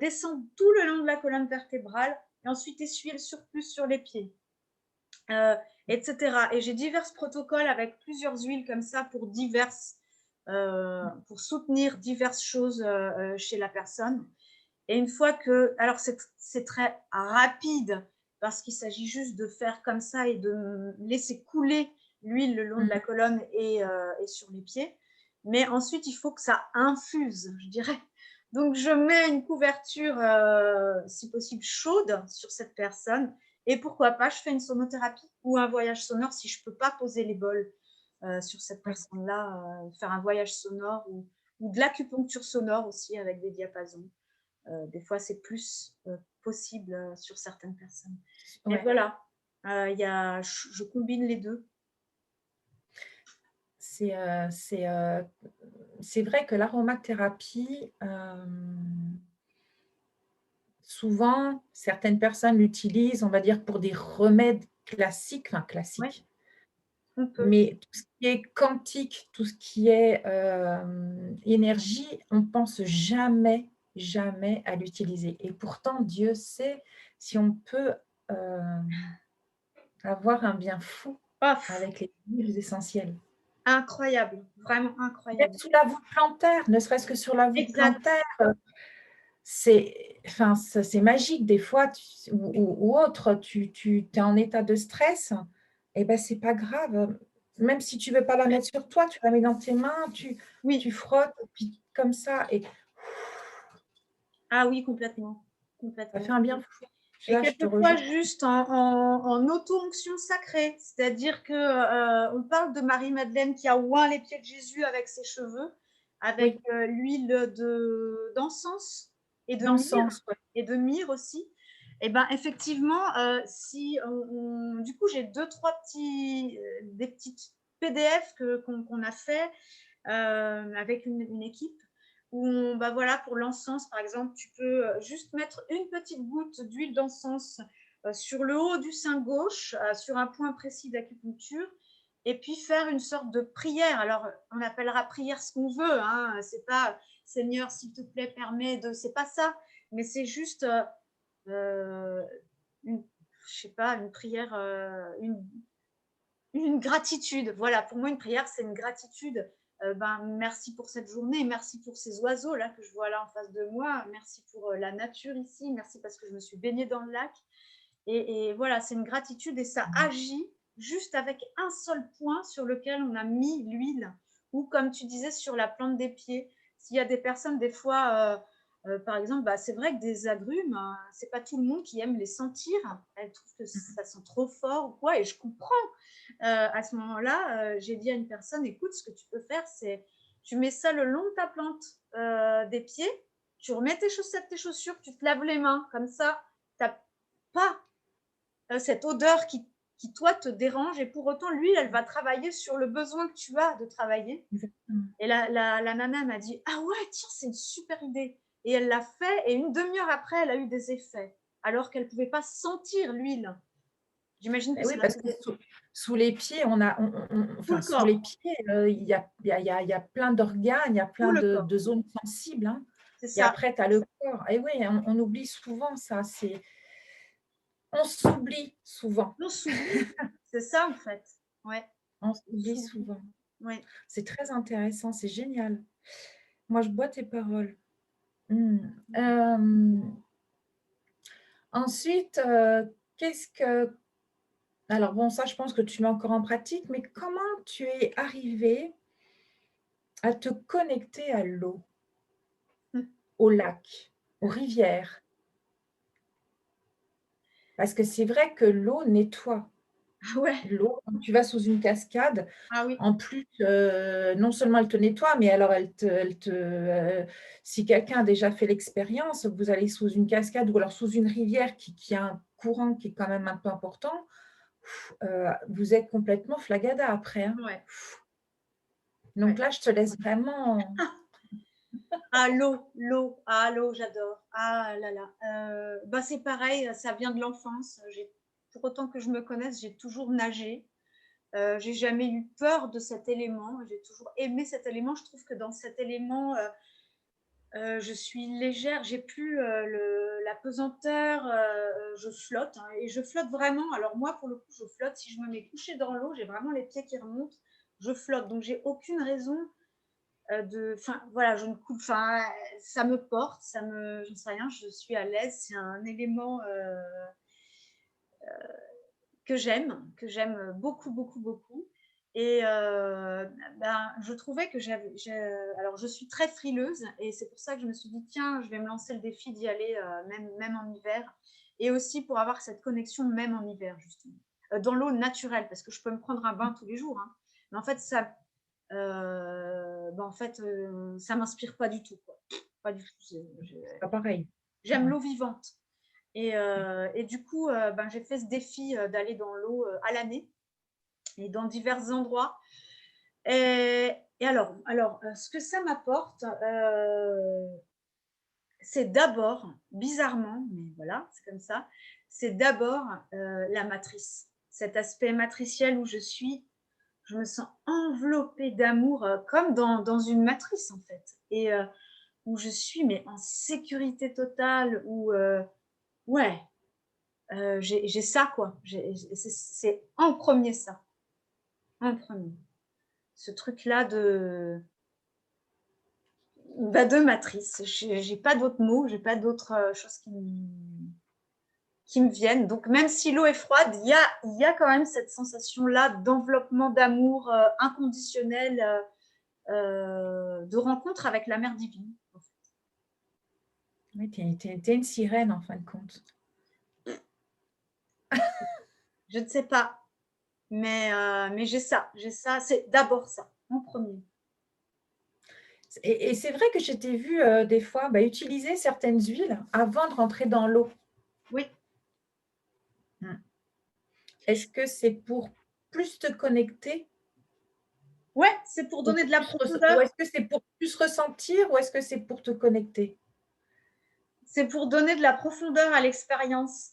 Speaker 2: descendre tout le long de la colonne vertébrale et ensuite essuyer le surplus sur les pieds, etc. Et j'ai divers protocoles avec plusieurs huiles comme ça pour soutenir diverses choses chez la personne. Et une fois que, alors c'est très rapide parce qu'il s'agit juste de faire comme ça et de laisser couler l'huile le long de la
Speaker 1: Mmh.
Speaker 2: colonne et sur les pieds. Mais ensuite, il faut que ça infuse, je dirais. Donc, je mets une couverture, si possible, chaude sur cette personne. Et pourquoi pas, je fais une sonothérapie ou un voyage sonore si je ne peux pas poser les bols sur cette
Speaker 1: Oui.
Speaker 2: personne-là, faire un voyage sonore ou de l'acupuncture sonore aussi avec des diapasons. Des fois, c'est plus possible sur certaines personnes. Mais
Speaker 1: Ouais.
Speaker 2: voilà, je combine les deux.
Speaker 1: C'est, c'est vrai que l'aromathérapie, souvent, certaines personnes l'utilisent, on va dire, pour des remèdes classiques, enfin
Speaker 2: Ouais,
Speaker 1: classiques,
Speaker 2: on peut.
Speaker 1: mais tout ce qui est quantique, tout ce qui est, énergie, on pense jamais, jamais à l'utiliser et pourtant Dieu sait si on peut, avoir un bien fou
Speaker 2: Oh,
Speaker 1: avec les huiles essentielles.
Speaker 2: incroyable, vraiment
Speaker 1: Même
Speaker 2: incroyable.
Speaker 1: sous la voûte plantaire, ne serait-ce que sur la voûte
Speaker 2: Exact.
Speaker 1: plantaire, c'est enfin, ça c'est magique des fois ou autre, tu es en état de stress et ben, c'est pas grave, même si tu veux pas la mettre sur toi, tu la mets dans tes mains, tu
Speaker 2: Oui,
Speaker 1: frottes et puis comme ça et
Speaker 2: ah oui, complètement,
Speaker 1: ça fait
Speaker 2: complètement.
Speaker 1: un bien fou.
Speaker 2: Et
Speaker 1: Là, je te
Speaker 2: quelquefois
Speaker 1: rejoins.
Speaker 2: juste en auto-onction sacrée, c'est-à-dire que on parle de Marie-Madeleine qui a oint les pieds de Jésus avec ses cheveux, avec
Speaker 1: Oui,
Speaker 2: l'huile d'encens et de
Speaker 1: dans ce
Speaker 2: myrrhe,
Speaker 1: sens, ouais.
Speaker 2: et de myrrhe aussi. Et ben effectivement, si du coup j'ai trois des petites PDF qu'on a fait avec une équipe où bah voilà, pour l'encens, par exemple, tu peux juste mettre une petite goutte d'huile d'encens sur le haut du sein gauche, sur un point précis d'acupuncture, et puis faire une sorte de prière. Alors, on appellera prière ce qu'on veut, hein. C'est pas Seigneur, s'il te plaît, permets de. C'est pas ça, mais c'est juste euh, une, je sais pas, une prière, une gratitude. Voilà, pour moi, une prière, c'est une gratitude. Merci pour cette journée, merci pour ces oiseaux là que je vois là en face de moi, merci pour la nature ici, merci parce que je me suis baignée dans le lac. Et voilà, c'est une gratitude et ça agit juste avec un seul point sur lequel on a mis l'huile. Ou comme tu disais, sur la plante des pieds. S'il y a des personnes, des fois, par exemple, bah, c'est vrai que des agrumes, c'est pas tout le monde qui aime les sentir. Elles trouvent que ça sent trop fort ou quoi, et je comprends. À ce moment-là, j'ai dit à une personne, écoute, ce que tu peux faire, c'est tu mets ça le long de ta plante des pieds, tu remets tes chaussettes, tes chaussures, tu te laves les mains, comme ça, tu n'as pas cette odeur qui, toi, te dérange, et pour autant, l'huile, elle va travailler sur le besoin que tu as de travailler.
Speaker 1: Exactement.
Speaker 2: Et la nana m'a dit, ah ouais, tiens, c'est une super idée. Et elle l'a fait, et une demi-heure après, elle a eu des effets, alors qu'elle ne pouvait pas sentir l'huile. J'imagine que
Speaker 1: Oui,
Speaker 2: ça la
Speaker 1: parce que
Speaker 2: faisait
Speaker 1: sous les pieds,
Speaker 2: tout
Speaker 1: enfin,
Speaker 2: le
Speaker 1: sous les
Speaker 2: corps,
Speaker 1: pieds, il y a plein d'organes, il y a
Speaker 2: tout
Speaker 1: plein
Speaker 2: le corps,
Speaker 1: de zones sensibles, hein.
Speaker 2: c'est
Speaker 1: Et
Speaker 2: ça.
Speaker 1: après, tu as le corps. Et oui, on oublie souvent ça. On s'oublie souvent.
Speaker 2: On s'oublie, c'est ça en fait. Ouais,
Speaker 1: On
Speaker 2: on
Speaker 1: s'oublie
Speaker 2: s'oublie.
Speaker 1: souvent.
Speaker 2: Ouais.
Speaker 1: C'est très intéressant, c'est génial. Moi, je bois tes paroles. Mmh. Hem, ensuite, qu'est-ce que alors bon, ça, je pense que tu mets encore en pratique, mais comment tu es arrivée à te connecter à l'eau, au lac, aux rivières? Parce que c'est vrai que l'eau nettoie.
Speaker 2: Ah ouais,
Speaker 1: L'eau, quand tu vas sous une cascade,
Speaker 2: ah oui,
Speaker 1: en plus, non seulement elle te nettoie, mais alors si quelqu'un a déjà fait l'expérience, vous allez sous une cascade ou alors sous une rivière qui a un courant qui est quand même un peu important, vous êtes complètement flagada après, hein.
Speaker 2: ouais,
Speaker 1: Donc
Speaker 2: ouais.
Speaker 1: là, je te laisse vraiment
Speaker 2: Ah, l'eau, j'adore. Ah là là. Bah, c'est pareil, ça vient de l'enfance. Pour autant que je me connaisse, j'ai toujours nagé. J'ai jamais eu peur de cet élément. J'ai toujours aimé cet élément. Je trouve que dans cet élément, je suis légère. J'ai plus la pesanteur. Je flotte, hein, et je flotte vraiment. Alors moi, pour le coup, je flotte. Si je me mets couchée dans l'eau, j'ai vraiment les pieds qui remontent. Je flotte. Donc j'ai aucune raison enfin voilà, je ne coupe, enfin ça me porte, j'en sais rien, je suis à l'aise, c'est un élément que j'aime beaucoup, beaucoup, beaucoup. Et ben, je trouvais que alors je suis très frileuse, et c'est pour ça que je me suis dit, tiens, je vais me lancer le défi d'y aller même en hiver, et aussi pour avoir cette connexion même en hiver, justement. Dans l'eau naturelle, parce que je peux me prendre un bain tous les jours, hein, mais en fait, bah, en fait, ça m'inspire pas du tout, quoi. Pas du tout.
Speaker 1: c'est pas pareil.
Speaker 2: J'aime
Speaker 1: Ouais.
Speaker 2: l'eau vivante. Et du coup, ben, j'ai fait ce défi d'aller dans l'eau à l'année et dans divers endroits. Et alors ce que ça m'apporte, c'est d'abord, bizarrement, mais voilà, c'est comme ça, c'est d'abord la matrice. Cet aspect matriciel où je me sens enveloppée d'amour, comme dans une matrice en fait. Et où je suis mais en sécurité totale, où ouais, j'ai ça quoi. C'est en premier ça, en premier. Ce truc-là de matrice. J'ai pas d'autres mots, j'ai pas d'autres choses qui me viennent. Donc même si l'eau est froide, il y a quand même cette sensation-là d'enveloppement, d'amour inconditionnel, de rencontre avec la mère divine.
Speaker 1: Oui, tu es une sirène en fin de compte.
Speaker 2: Je ne sais pas, mais j'ai ça, c'est d'abord ça, en premier.
Speaker 1: Et c'est vrai que je t'ai vue, des fois, bah, utiliser certaines huiles avant de rentrer dans l'eau.
Speaker 2: Oui,
Speaker 1: Mmh. Est-ce que c'est pour plus te connecter
Speaker 2: ouais, c'est pour donner de la
Speaker 1: ou
Speaker 2: profondeur.
Speaker 1: est-ce que c'est pour plus ressentir ou est-ce que c'est pour te connecter?
Speaker 2: C'est pour donner de la profondeur à l'expérience.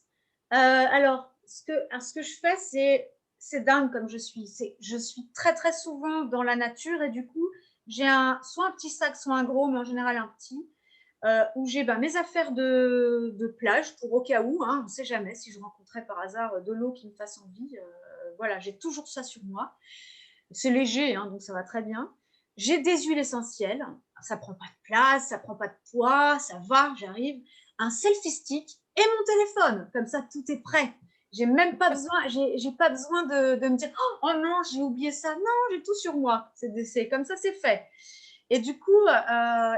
Speaker 2: Alors, ce que je fais, c'est dingue comme je suis. Je suis très, très souvent dans la nature, et du coup, j'ai soit un petit sac, soit un gros, mais en général un petit, où j'ai mes affaires de plage pour au cas où, hein, on ne sait jamais si je rencontrais par hasard de l'eau qui me fasse envie. Voilà, j'ai toujours ça sur moi. C'est léger, hein, donc ça va très bien. J'ai des huiles essentielles, ça prend pas de place, ça prend pas de poids, ça va, j'arrive. Un selfie stick et mon téléphone. Comme ça, tout est prêt. J'ai même pas besoin, j'ai pas besoin de me dire oh non, j'ai oublié ça. Non, j'ai tout sur moi. C'est comme ça, c'est fait. Et du coup,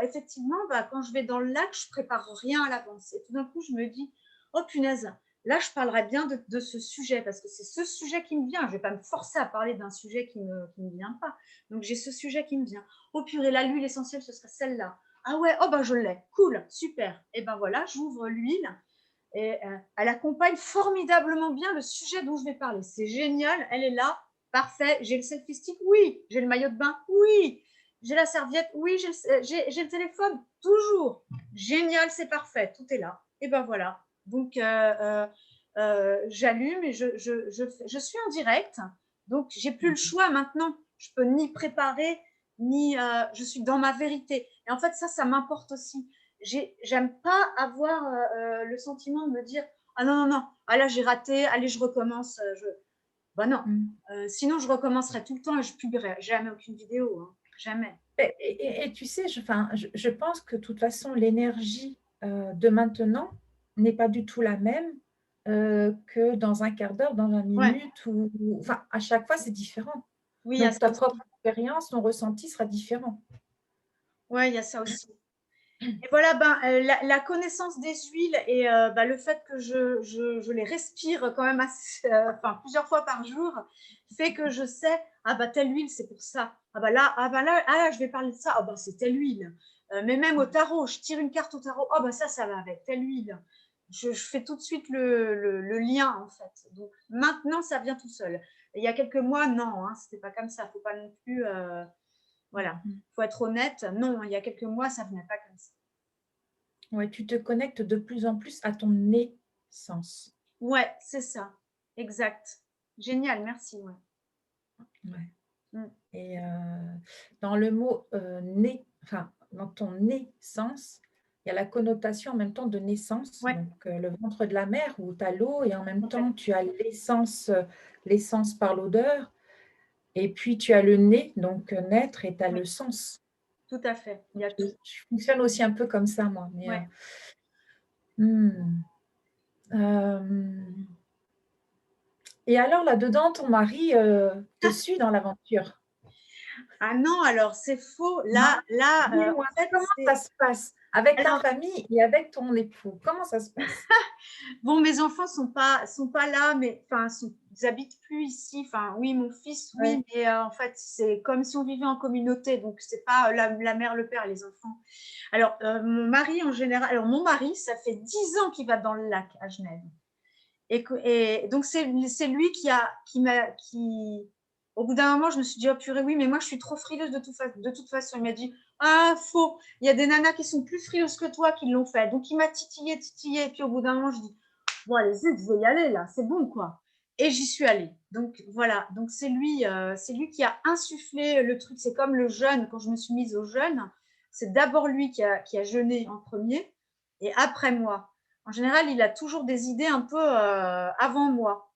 Speaker 2: effectivement, quand je vais dans le lac, je prépare rien à l'avance. Et tout d'un coup, je me dis oh punaise, là, je parlerai bien de ce sujet parce que c'est ce sujet qui me vient. Je ne vais pas me forcer à parler d'un sujet qui me vient pas. Donc, j'ai ce sujet qui me vient. Oh purée, là, l'huile essentielle, ce serait celle-là. Ah ouais, oh ben je l'ai. Cool, super. Et ben voilà, j'ouvre l'huile et elle accompagne formidablement bien le sujet dont je vais parler. C'est génial, elle est là, parfait. J'ai le selfie stick, oui. J'ai le maillot de bain, oui. J'ai la serviette, oui. J'ai le téléphone, toujours. Génial, c'est parfait, tout est là. Et ben voilà. Donc, j'allume et je suis en direct. Donc, j'ai plus le choix maintenant. Je peux ni préparer, ni je suis dans ma vérité. Et en fait, ça m'importe aussi. J'aime pas avoir le sentiment de me dire ah non, non, non, ah là j'ai raté, allez, je recommence. Bah non. Sinon, je recommencerai tout le temps et je publierai jamais aucune vidéo. Hein. Jamais.
Speaker 1: Et tu sais, je pense que de toute façon, l'énergie de maintenant n'est pas du tout la même que dans un quart d'heure, dans 20
Speaker 2: Ouais.
Speaker 1: minutes, enfin, à chaque fois, c'est différent.
Speaker 2: Oui, il y a
Speaker 1: Donc,
Speaker 2: ça
Speaker 1: ta
Speaker 2: aussi.
Speaker 1: propre expérience, ton ressenti sera différent.
Speaker 2: Ouais, il y a ça aussi. Et voilà, la connaissance des huiles et le fait que je les respire quand même plusieurs fois par jour fait que je sais, ah telle huile, c'est pour ça. Je vais parler de ça, c'est telle huile. Mais même au tarot, je tire une carte au tarot, ça va avec telle huile. Je fais tout de suite le lien, en fait. Donc maintenant, ça vient tout seul. Et il y a quelques mois, non, hein, c'était pas comme ça. Faut pas non plus, voilà, faut être honnête. Non, il y a quelques mois, ça venait pas comme ça.
Speaker 1: Ouais, tu te connectes de plus en plus à ton essence.
Speaker 2: Ouais, c'est ça. Exact. Génial, merci. Ouais.
Speaker 1: Ouais.
Speaker 2: Mm.
Speaker 1: Et dans le mot né, enfin, dans ton naissance, il y a la connotation en même temps de naissance,
Speaker 2: Ouais,
Speaker 1: donc le ventre de la mère où tu as l'eau, et en même temps
Speaker 2: complètement.
Speaker 1: tu as l'essence par l'odeur, et puis tu as le nez, donc naître, et tu as
Speaker 2: Oui,
Speaker 1: le sens.
Speaker 2: tout à fait. Il y
Speaker 1: Donc,
Speaker 2: a tout.
Speaker 1: je fonctionne aussi un peu comme ça, moi. Mais,
Speaker 2: Ouais.
Speaker 1: hmm. Euh, et alors, là-dedans, ton mari te suit dans l'aventure?
Speaker 2: Ah non, alors c'est faux.
Speaker 1: Non?
Speaker 2: En
Speaker 1: Dis-moi,
Speaker 2: fait,
Speaker 1: comment ça
Speaker 2: c'est.
Speaker 1: se passe avec ta
Speaker 2: Alors,
Speaker 1: famille et avec ton époux? Comment ça se passe?
Speaker 2: bon, mes enfants sont pas là, mais enfin, ils habitent plus ici. Enfin, oui, mon fils, oui,
Speaker 1: Ouais.
Speaker 2: mais en fait, c'est comme si on vivait en communauté, donc c'est pas la mère, le père, les enfants. Alors, mon mari en général. Alors, mon mari, ça fait 10 ans qu'il va dans le lac à Genève. Et donc, c'est lui qui, au bout d'un moment, je me suis dit, oh purée, oui, mais moi, je suis trop frileuse de toute façon. Il m'a dit, ah, faux, il y a des nanas qui sont plus frileuses que toi qui l'ont fait. Donc, il m'a titillé. Et puis, au bout d'un moment, je dis, bon, allez, zut, je vais y aller, là, c'est bon, quoi. Et j'y suis allée. Donc, voilà. Donc, c'est lui qui a insufflé le truc. C'est comme le jeûne, quand je me suis mise au jeûne, c'est d'abord lui qui a jeûné en premier et après moi. En général, il a toujours des idées un peu avant moi.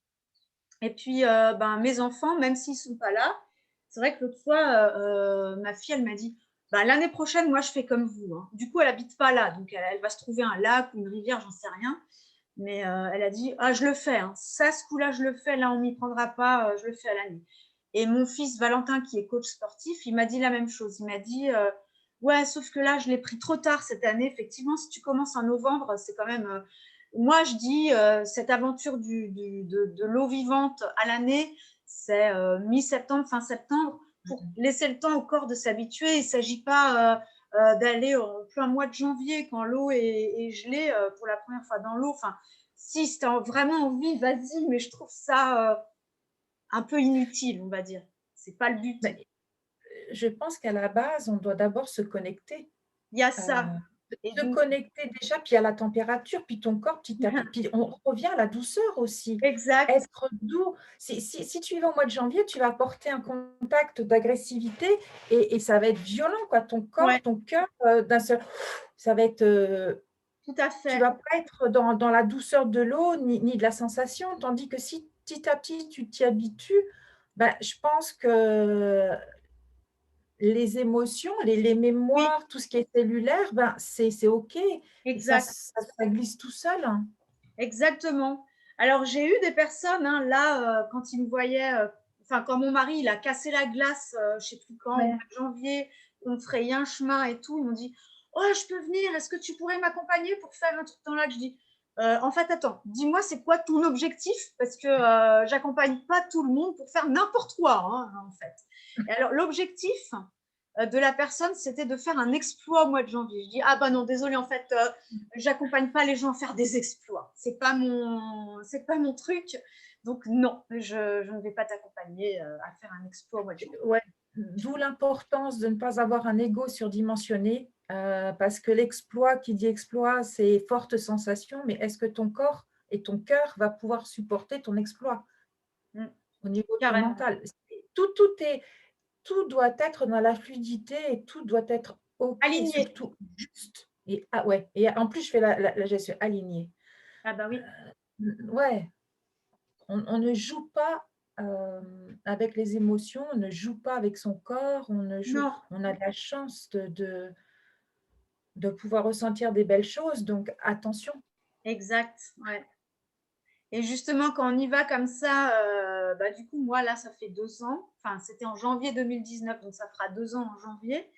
Speaker 2: Et puis, mes enfants, même s'ils ne sont pas là, c'est vrai que l'autre fois, ma fille, elle m'a dit, l'année prochaine, moi, je fais comme vous. Hein. Du coup, elle n'habite pas là. Donc, elle va se trouver un lac ou une rivière, j'en sais rien. Mais elle a dit, ah, je le fais. Hein. Ça, ce coup-là, je le fais. Là, on ne m'y prendra pas. Je le fais à l'année. Et mon fils Valentin, qui est coach sportif, il m'a dit la même chose. Il m'a dit, ouais, sauf que là, je l'ai pris trop tard cette année. Effectivement, si tu commences en novembre, c'est quand même. Moi, je dis, cette aventure de l'eau vivante à l'année, c'est mi-septembre, fin septembre, pour laisser le temps au corps de s'habituer. Il ne s'agit pas d'aller en plein mois de janvier quand l'eau est gelée pour la première fois dans l'eau. Enfin, si tu as vraiment envie, vas-y, mais je trouve ça un peu inutile, on va dire. C'est pas le but.
Speaker 1: Mais, je pense qu'à la base, on doit d'abord se connecter.
Speaker 2: Il y a
Speaker 1: Heu,
Speaker 2: ça. Et
Speaker 1: Se
Speaker 2: donc,
Speaker 1: connecter déjà, puis à la température, puis ton corps petit à petit, puis on revient à la douceur aussi.
Speaker 2: exact.
Speaker 1: Être doux. Si tu y vas au mois de janvier, tu vas porter un contact d'agressivité, et ça va être violent, quoi. Ton corps,
Speaker 2: Ouais,
Speaker 1: ton cœur, d'un seul, ça va être,
Speaker 2: tout à
Speaker 1: tu
Speaker 2: fait.
Speaker 1: vas pas être dans la douceur de l'eau ni de la sensation. Tandis que si petit à petit tu t'y habitues, je pense que les émotions, les
Speaker 2: Oui,
Speaker 1: mémoires, tout ce qui est cellulaire, c'est OK, et
Speaker 2: exact.
Speaker 1: ça glisse tout seul, hein.
Speaker 2: Exactement. Alors, j'ai eu des personnes, hein, là, quand ils me voyaient, enfin, quand mon mari, il a cassé la glace, je ne sais plus quand, au mois
Speaker 1: Ouais.
Speaker 2: de janvier, on frayait un chemin et tout, ils m'ont dit, oh, je peux venir, est-ce que tu pourrais m'accompagner pour faire un truc dans le lac? Je dis, en fait, attends, dis-moi, c'est quoi ton objectif? Parce que j'accompagne pas tout le monde pour faire n'importe quoi, hein, en fait. Et alors, l'objectif de la personne, c'était de faire un exploit au mois de janvier. Je dis, ah bah non, désolé, en fait, j'accompagne pas les gens à faire des exploits. C'est pas mon truc. Donc non, je ne vais pas t'accompagner à faire un exploit au mois de janvier.
Speaker 1: Ouais, d'où l'importance de ne pas avoir un ego surdimensionné, parce que l'exploit, qui dit exploit, c'est forte sensation, mais est-ce que ton corps et ton cœur va pouvoir supporter ton exploit
Speaker 2: Mm,
Speaker 1: au niveau de ton
Speaker 2: carrément.
Speaker 1: mental? Tout doit être dans la fluidité et tout doit être OK,
Speaker 2: Aligné.
Speaker 1: surtout juste. Et ah ouais, et en plus, je fais la gestion alignée.
Speaker 2: Ah bah oui,
Speaker 1: Ouais, on ne joue pas, avec les émotions, on ne joue pas avec son corps,
Speaker 2: non,
Speaker 1: on a de la chance de pouvoir ressentir des belles choses, donc attention.
Speaker 2: exact. Ouais. Et justement, quand on y va comme ça, bah, du coup, moi, là, ça fait 2 ans. Enfin, c'était en janvier 2019, donc ça fera 2 ans en janvier.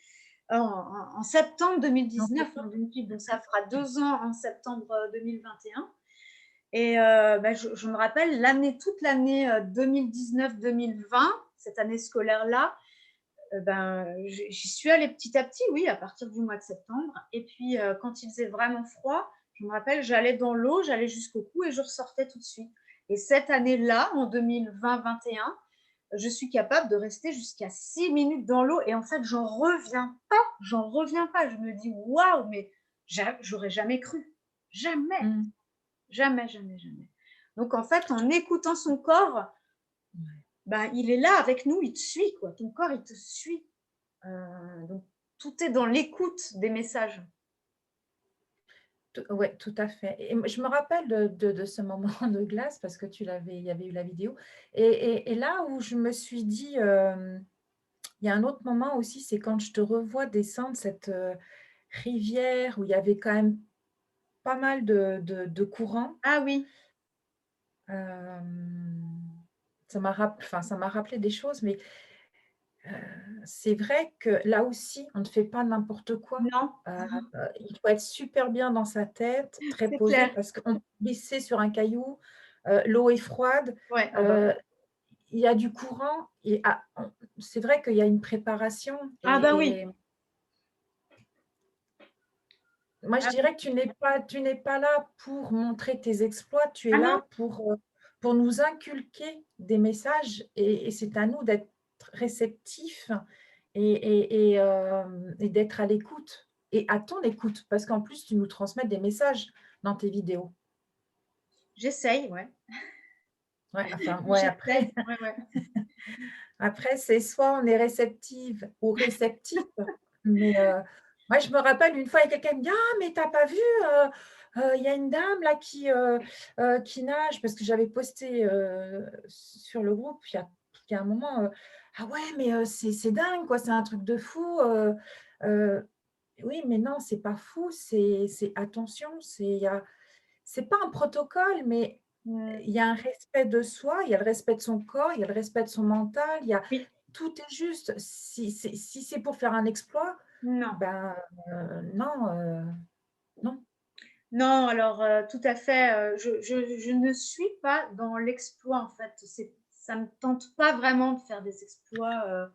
Speaker 2: En septembre
Speaker 1: En
Speaker 2: 2019,
Speaker 1: septembre.
Speaker 2: donc ça fera 2 ans en septembre 2021. Et bah, je me rappelle toute l'année 2019-2020, cette année scolaire-là, ben, j'y suis allée petit à petit, oui, à partir du mois de septembre. Et puis, quand il faisait vraiment froid, je me rappelle, j'allais dans l'eau, j'allais jusqu'au cou et je ressortais tout de suite. Et cette année-là, en 2020-21, je suis capable de rester jusqu'à 6 minutes dans l'eau. Et en fait, j'en reviens pas. Je me dis, waouh, mais j'aurais jamais cru. Jamais,
Speaker 1: Mmh.
Speaker 2: jamais, jamais, jamais. Donc, en fait, en écoutant son corps,
Speaker 1: Ouais.
Speaker 2: ben, il est là avec nous, il te suit, quoi. Ton corps, il te suit. Donc, tout est dans l'écoute des messages.
Speaker 1: Ouais, tout à fait. Et moi, je me rappelle de ce moment de glace parce que il y avait eu la vidéo et là où je me suis dit, il y a un autre moment aussi, c'est quand je te revois descendre cette, rivière où il y avait quand même pas mal de courant.
Speaker 2: Ah oui,
Speaker 1: Ça m'a rappelé des choses, mais heu, c'est vrai que là aussi, on ne fait pas n'importe quoi.
Speaker 2: non,
Speaker 1: Il faut être super bien dans sa tête, très
Speaker 2: c'est
Speaker 1: posé
Speaker 2: clair.
Speaker 1: parce qu'on peut glisser sur un caillou, l'eau est froide,
Speaker 2: Ouais, ah bah,
Speaker 1: heu, il y a du courant et c'est vrai qu'il y a une préparation
Speaker 2: ah bah oui.
Speaker 1: et moi, je
Speaker 2: Ah oui,
Speaker 1: dirais que tu n'es pas là pour montrer tes exploits, tu es
Speaker 2: ah non,
Speaker 1: là pour nous inculquer des messages et c'est à nous d'être réceptifs et d'être à l'écoute et à ton écoute, parce qu'en plus, tu nous transmets des messages dans tes vidéos.
Speaker 2: j'essaye, ouais.
Speaker 1: Ouais, enfin, ouais,
Speaker 2: J'essaye, ouais, ouais.
Speaker 1: après, c'est soit on est réceptive ou réceptif, mais moi, je me rappelle une fois, il y a quelqu'un qui me dit: «Ah, mais tu as pas vu, il y a une dame là qui nage», parce que j'avais posté, sur le groupe il y a un moment, «Ah ouais, mais c'est dingue quoi, c'est un truc de fou», heu, oui, mais non, c'est pas fou, c'est attention, c'est pas un protocole, mais
Speaker 2: Mmh,
Speaker 1: il y a un respect de soi, il y a le respect de son corps, il y a le respect de son mental, il y a
Speaker 2: oui,
Speaker 1: tout est juste. Si c'est pour faire un exploit,
Speaker 2: non.
Speaker 1: ben, non, non.
Speaker 2: Non, alors, tout à fait, je ne suis pas dans l'exploit, en fait. Ça me tente pas vraiment de faire des exploits,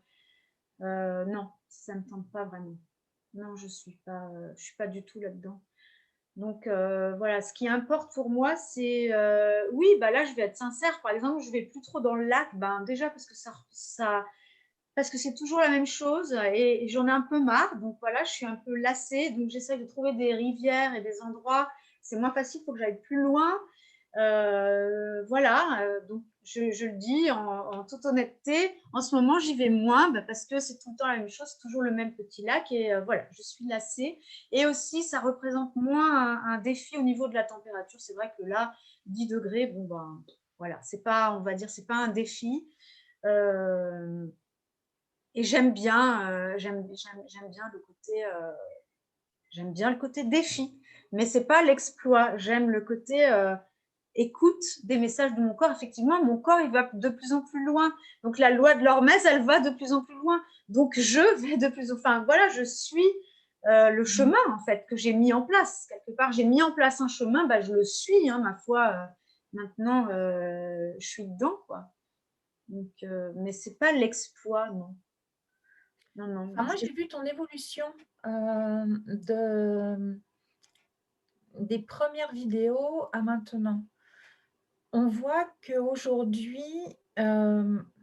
Speaker 2: non, ça me tente pas vraiment. Non, je suis pas du tout là-dedans. Donc voilà, ce qui importe pour moi, c'est, oui, bah, là, je vais être sincère, par exemple, je vais plus trop dans le lac, ben, déjà parce que c'est toujours la même chose et j'en ai un peu marre. Donc voilà, je suis un peu lassée, donc j'essaie de trouver des rivières et des endroits. C'est moins facile, il faut que j'aille plus loin. Voilà, donc je le dis en toute honnêteté, en ce moment, j'y vais moins bah, parce que c'est tout le temps la même chose, c'est toujours le même petit lac et voilà, je suis lassée. Et aussi, ça représente moins un défi au niveau de la température. C'est vrai que là, 10 degrés, bon ben voilà, c'est pas, on va dire, c'est pas un défi. Euh, et j'aime bien le côté, j'aime bien le côté défi, mais c'est pas l'exploit. J'aime le côté, écoute des messages de mon corps. Effectivement, mon corps, il va de plus en plus loin. Donc, la loi de l'hormèse, elle va de plus en plus loin. Donc, je vais de plus en plus... Enfin, voilà, je suis le chemin, en fait, que j'ai mis en place. Quelque part, j'ai mis en place un chemin, bah, je le suis, hein, ma foi. Maintenant, je suis dedans, quoi. Donc, mais c'est pas l'exploit, non. Non, non.
Speaker 1: Moi, j'ai vu ton évolution des premières vidéos à maintenant. On voit qu'aujourd'hui,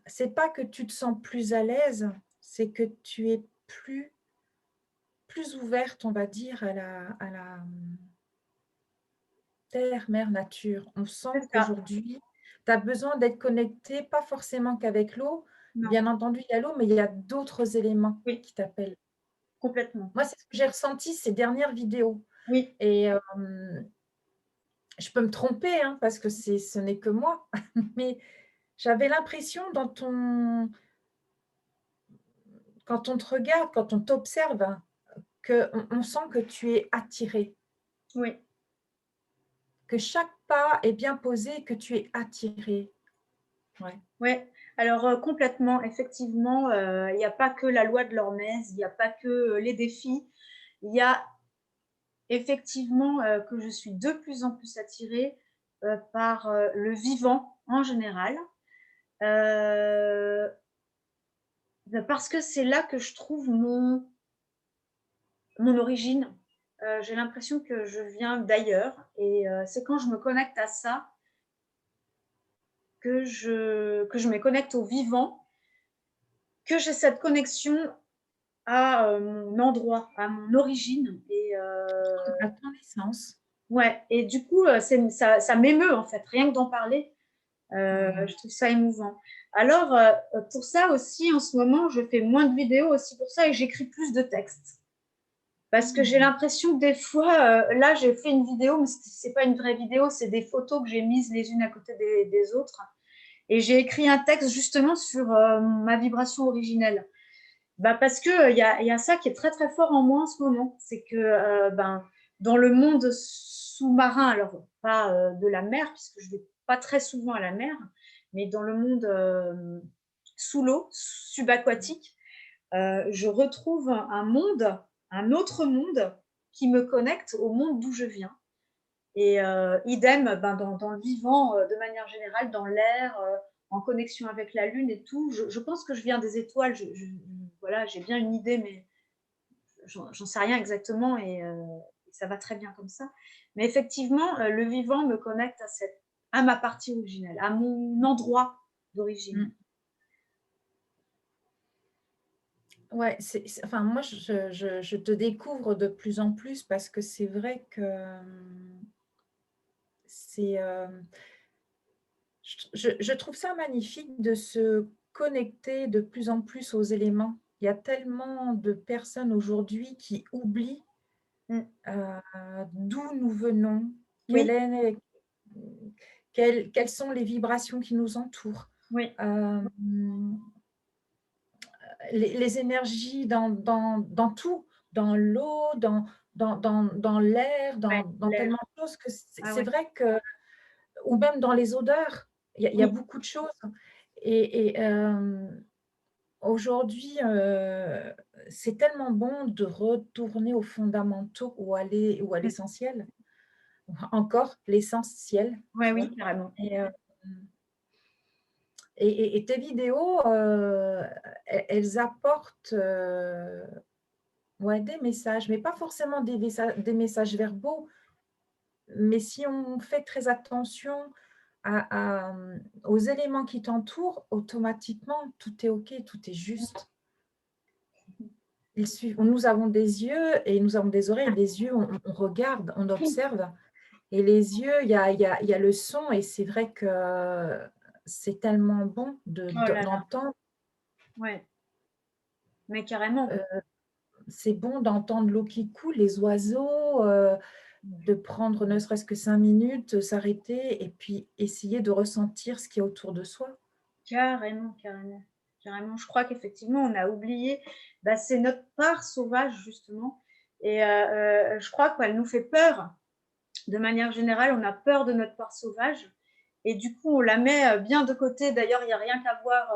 Speaker 1: c'est pas que tu te sens plus à l'aise, c'est que tu es plus ouverte, on va dire, à la terre, mère, nature. On sent
Speaker 2: C'est ça.
Speaker 1: qu'aujourd'hui, tu as besoin d'être connecté, pas forcément qu'avec l'eau.
Speaker 2: Non.
Speaker 1: Bien entendu, il y a l'eau, mais il y a d'autres éléments
Speaker 2: Oui,
Speaker 1: qui t'appellent.
Speaker 2: complètement.
Speaker 1: Moi, c'est ce que j'ai ressenti ces dernières vidéos.
Speaker 2: Oui,
Speaker 1: Et je peux me tromper, hein, parce que ce n'est que moi, mais j'avais l'impression quand on te regarde, quand on t'observe, qu'on sent que tu es attiré,
Speaker 2: oui.
Speaker 1: que chaque pas est bien posé, que tu es attiré. Ouais.
Speaker 2: Ouais, alors complètement, effectivement, il n'y a pas que la loi de l'hormèse, il n'y a pas que les défis. Il y a effectivement que je suis de plus en plus attirée par le vivant en général, euh, parce que c'est là que je trouve mon origine. J'ai l'impression que je viens d'ailleurs et c'est quand je me connecte à ça que je me connecte au vivant, que j'ai cette connexion à mon endroit, à mon origine. Et,
Speaker 1: À ton essence.
Speaker 2: ouais, et du coup, ça m'émeut en fait, rien que d'en parler.
Speaker 1: Mmh.
Speaker 2: Je trouve ça émouvant. Alors, pour ça aussi, en ce moment, je fais moins de vidéos aussi pour ça et j'écris plus de textes. Parce que j'ai
Speaker 1: Mmh.
Speaker 2: l'impression que des fois, là, j'ai fait une vidéo, mais ce n'est pas une vraie vidéo, c'est des photos que j'ai mises les unes à côté des autres. Et j'ai écrit un texte justement sur ma vibration originelle. Bah parce que y a ça qui est très très fort en moi en ce moment, c'est que dans le monde sous-marin, alors pas de la mer, puisque je vais pas très souvent à la mer, mais dans le monde sous l'eau, subaquatique, je retrouve un monde, un autre monde qui me connecte au monde d'où je viens. Et idem dans le vivant, de manière générale, dans l'air, en connexion avec la Lune et tout. Je pense que je viens des étoiles. Voilà, j'ai bien une idée, mais j'en sais rien exactement et ça va très bien comme ça. Mais effectivement, le vivant me connecte à ma partie originelle, à mon endroit d'origine.
Speaker 1: Mmh. Ouais, enfin, moi, je te découvre de plus en plus parce que c'est vrai que c'est, je trouve ça magnifique de se connecter de plus en plus aux éléments. Il y a tellement de personnes aujourd'hui qui oublient
Speaker 2: Mm.
Speaker 1: d'où nous venons, quelle
Speaker 2: Oui,
Speaker 1: est, quelles sont les vibrations qui nous entourent,
Speaker 2: oui,
Speaker 1: euh, les énergies dans tout, dans l'eau, dans l'air,
Speaker 2: ouais,
Speaker 1: dans
Speaker 2: l'air.
Speaker 1: tellement de choses que
Speaker 2: Ah
Speaker 1: c'est
Speaker 2: ouais.
Speaker 1: vrai que, ou même dans les odeurs, il y a
Speaker 2: Oui,
Speaker 1: beaucoup de choses. Et aujourd'hui, c'est tellement bon de retourner aux fondamentaux ou à
Speaker 2: mm.
Speaker 1: l'essentiel, encore l'essentiel,
Speaker 2: Ouais,
Speaker 1: tu vois?
Speaker 2: oui, carrément.
Speaker 1: Et et tes vidéos, elles apportent, ouais, des messages, mais pas forcément des messages verbaux, mais si on fait très attention aux éléments qui t'entourent, automatiquement, tout est OK, tout est juste. Nous avons des yeux et nous avons des oreilles. Les yeux, on regarde, on observe. Et les yeux, il y a le son et c'est vrai que c'est tellement bon
Speaker 2: Oh là là,
Speaker 1: d'entendre.
Speaker 2: ouais, mais carrément.
Speaker 1: C'est bon d'entendre l'eau qui coule, les oiseaux, de prendre ne serait-ce que 5 minutes, s'arrêter et puis essayer de ressentir ce qui est autour de soi.
Speaker 2: Carrément, carrément, carrément. Je crois qu'effectivement, on a oublié, c'est notre part sauvage, justement. Et je crois qu'elle nous fait peur. de manière générale, on a peur de notre part sauvage. Et du coup, on la met bien de côté. D'ailleurs, il n'y a rien qu'à voir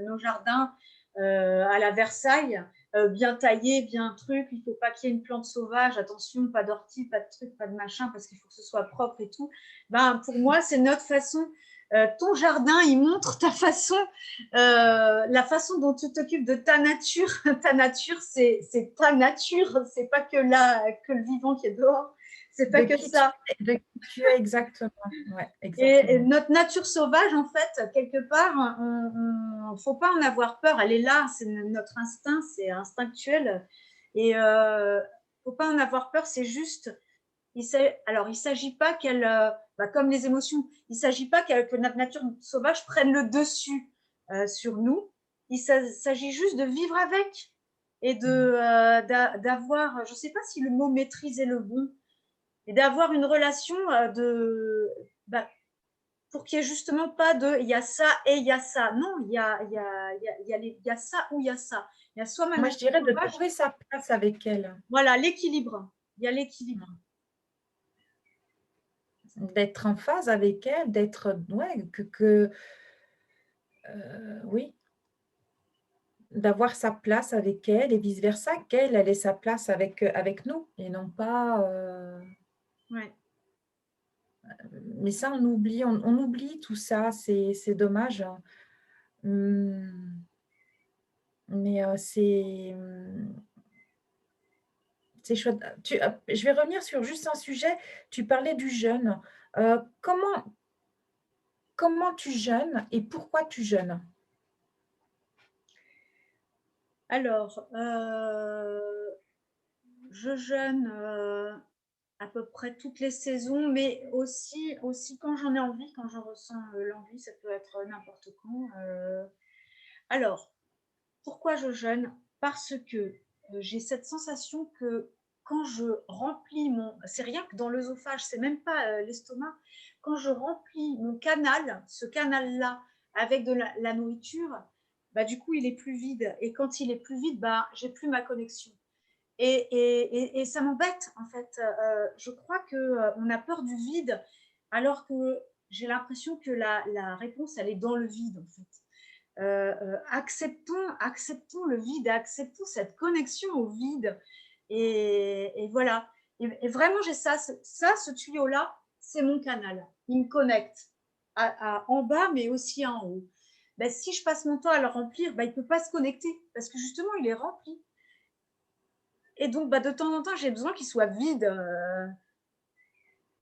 Speaker 2: nos jardins à la Versailles, bien taillés, bien truc. Il ne faut pas qu'il y ait une plante sauvage. Attention, pas d'ortie, pas de truc, pas de machin, parce qu'il faut que ce soit propre et tout. Ben, pour moi, c'est notre façon. Ton jardin, il montre ta façon, la façon dont tu t'occupes de ta nature. Ta nature, c'est ta nature. C'est pas que que le vivant qui est dehors. C'est pas
Speaker 1: De
Speaker 2: que
Speaker 1: qui tu
Speaker 2: ça.
Speaker 1: de qui tu es exactement. Ouais,
Speaker 2: Et
Speaker 1: exactement.
Speaker 2: notre nature sauvage, en fait, quelque part, il ne faut pas en avoir peur. Elle est là, c'est notre instinct, c'est instinctuel. Et il ne faut pas en avoir peur, c'est juste. Alors, il ne s'agit pas qu'elle, comme les émotions, il ne s'agit pas que notre nature sauvage prenne le dessus sur nous. Il s'agit juste de vivre avec et d'avoir, je ne sais pas si le mot maîtrise est le bon, et d'avoir une relation bah, pour qu'il n'y ait justement pas de il y a ça et il y a ça. Non, il y a ça ou il y a ça. Il y a soit ma
Speaker 1: Moi, je
Speaker 2: nature
Speaker 1: dirais de
Speaker 2: sauvage,
Speaker 1: trouver sa place avec elle,
Speaker 2: voilà, l'équilibre. Il y a l'équilibre.
Speaker 1: d'être en phase avec elle, d'être ouais, que oui, d'avoir sa place avec elle et vice versa, qu'elle, elle ait sa place avec nous et non pas,
Speaker 2: Ouais.
Speaker 1: mais ça on oublie tout ça, c'est dommage, hein. Mmh, mais c'est chouette. Je vais revenir sur juste un sujet, tu parlais du jeûne. Comment tu jeûnes et pourquoi tu jeûnes?
Speaker 2: Alors, je jeûne à peu près toutes les saisons, mais aussi quand j'en ai envie, quand j'en ressens l'envie, ça peut être n'importe quand. Alors, pourquoi je jeûne? Parce que j'ai cette sensation que quand je remplis c'est rien que dans l'œsophage, c'est même pas l'estomac, quand je remplis mon canal, ce canal-là, avec de la nourriture, bah, du coup, il est plus vide. Et quand il est plus vide, bah, j'ai plus ma connexion. Et ça m'embête, en fait. Je crois qu'on a peur du vide, alors que j'ai l'impression que la réponse, elle est dans le vide, en fait. Acceptons le vide, acceptons cette connexion au vide. Et voilà. Et vraiment, j'ai ce tuyau-là, c'est mon canal. Il me connecte en bas, mais aussi en haut. Ben, si je passe mon temps à le remplir, ben, il ne peut pas se connecter parce que justement, il est rempli. Et donc, ben, de temps en temps, j'ai besoin qu'il soit vide.